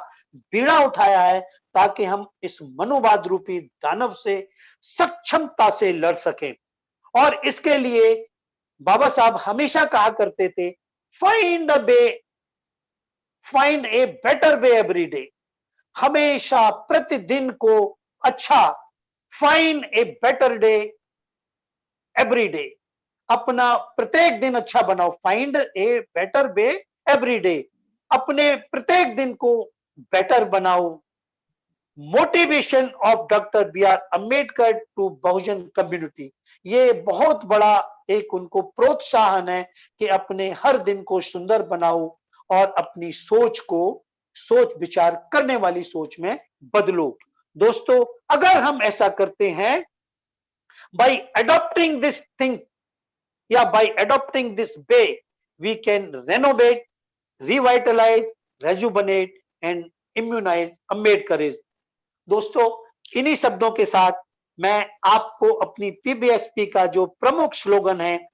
बीड़ा उठाया है, ताकि हम इस मनुवाद रूपी दानव से सक्षमता से लड़ सकें। और इसके लिए बाबा साहब हमेशा कहा करते थे, find a better way every day. हमेशा प्रतिदिन को अच्छा, find a better day every day, अपना प्रत्येक दिन अच्छा बनाओ। Find a better way every day, अपने प्रत्येक दिन को बेटर बनाओ। Motivation of doctor B R Ambedkar to Bahujan community, ये बहुत बड़ा एक उनको प्रोत्साहन है कि अपने हर दिन को सुंदर बनाओ और अपनी सोच को सोच विचार करने वाली सोच में बदलो। दोस्तों, अगर हम ऐसा करते हैं, बाय अडॉप्टिंग दिस थिंग या by adopting this way, we can renovate revitalize, rejuvenate and immunize Ambedkarism. दोस्तों, इन्हीं शब्दों के साथ मैं आपको अपनी पीबीएसपी का जो प्रमुख स्लोगन है,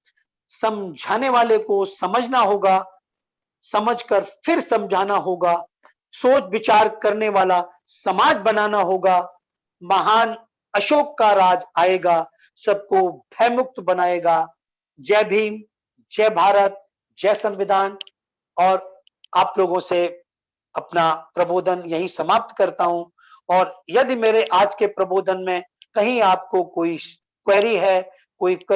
समझाने वाले को समझना होगा, समझकर फिर समझाना होगा, सोच विचार करने वाला समाज बनाना होगा, महान अशोक का राज आएगा, सबको भयमुक्त बनाएगा। जय भीम, जय भारत, जय संविधान। और आप लोगों से अपना प्रबोधन यही समाप्त करता हूं। और यदि मेरे आज के प्रबोधन में कहीं आपको कोई क्वेरी है, कोई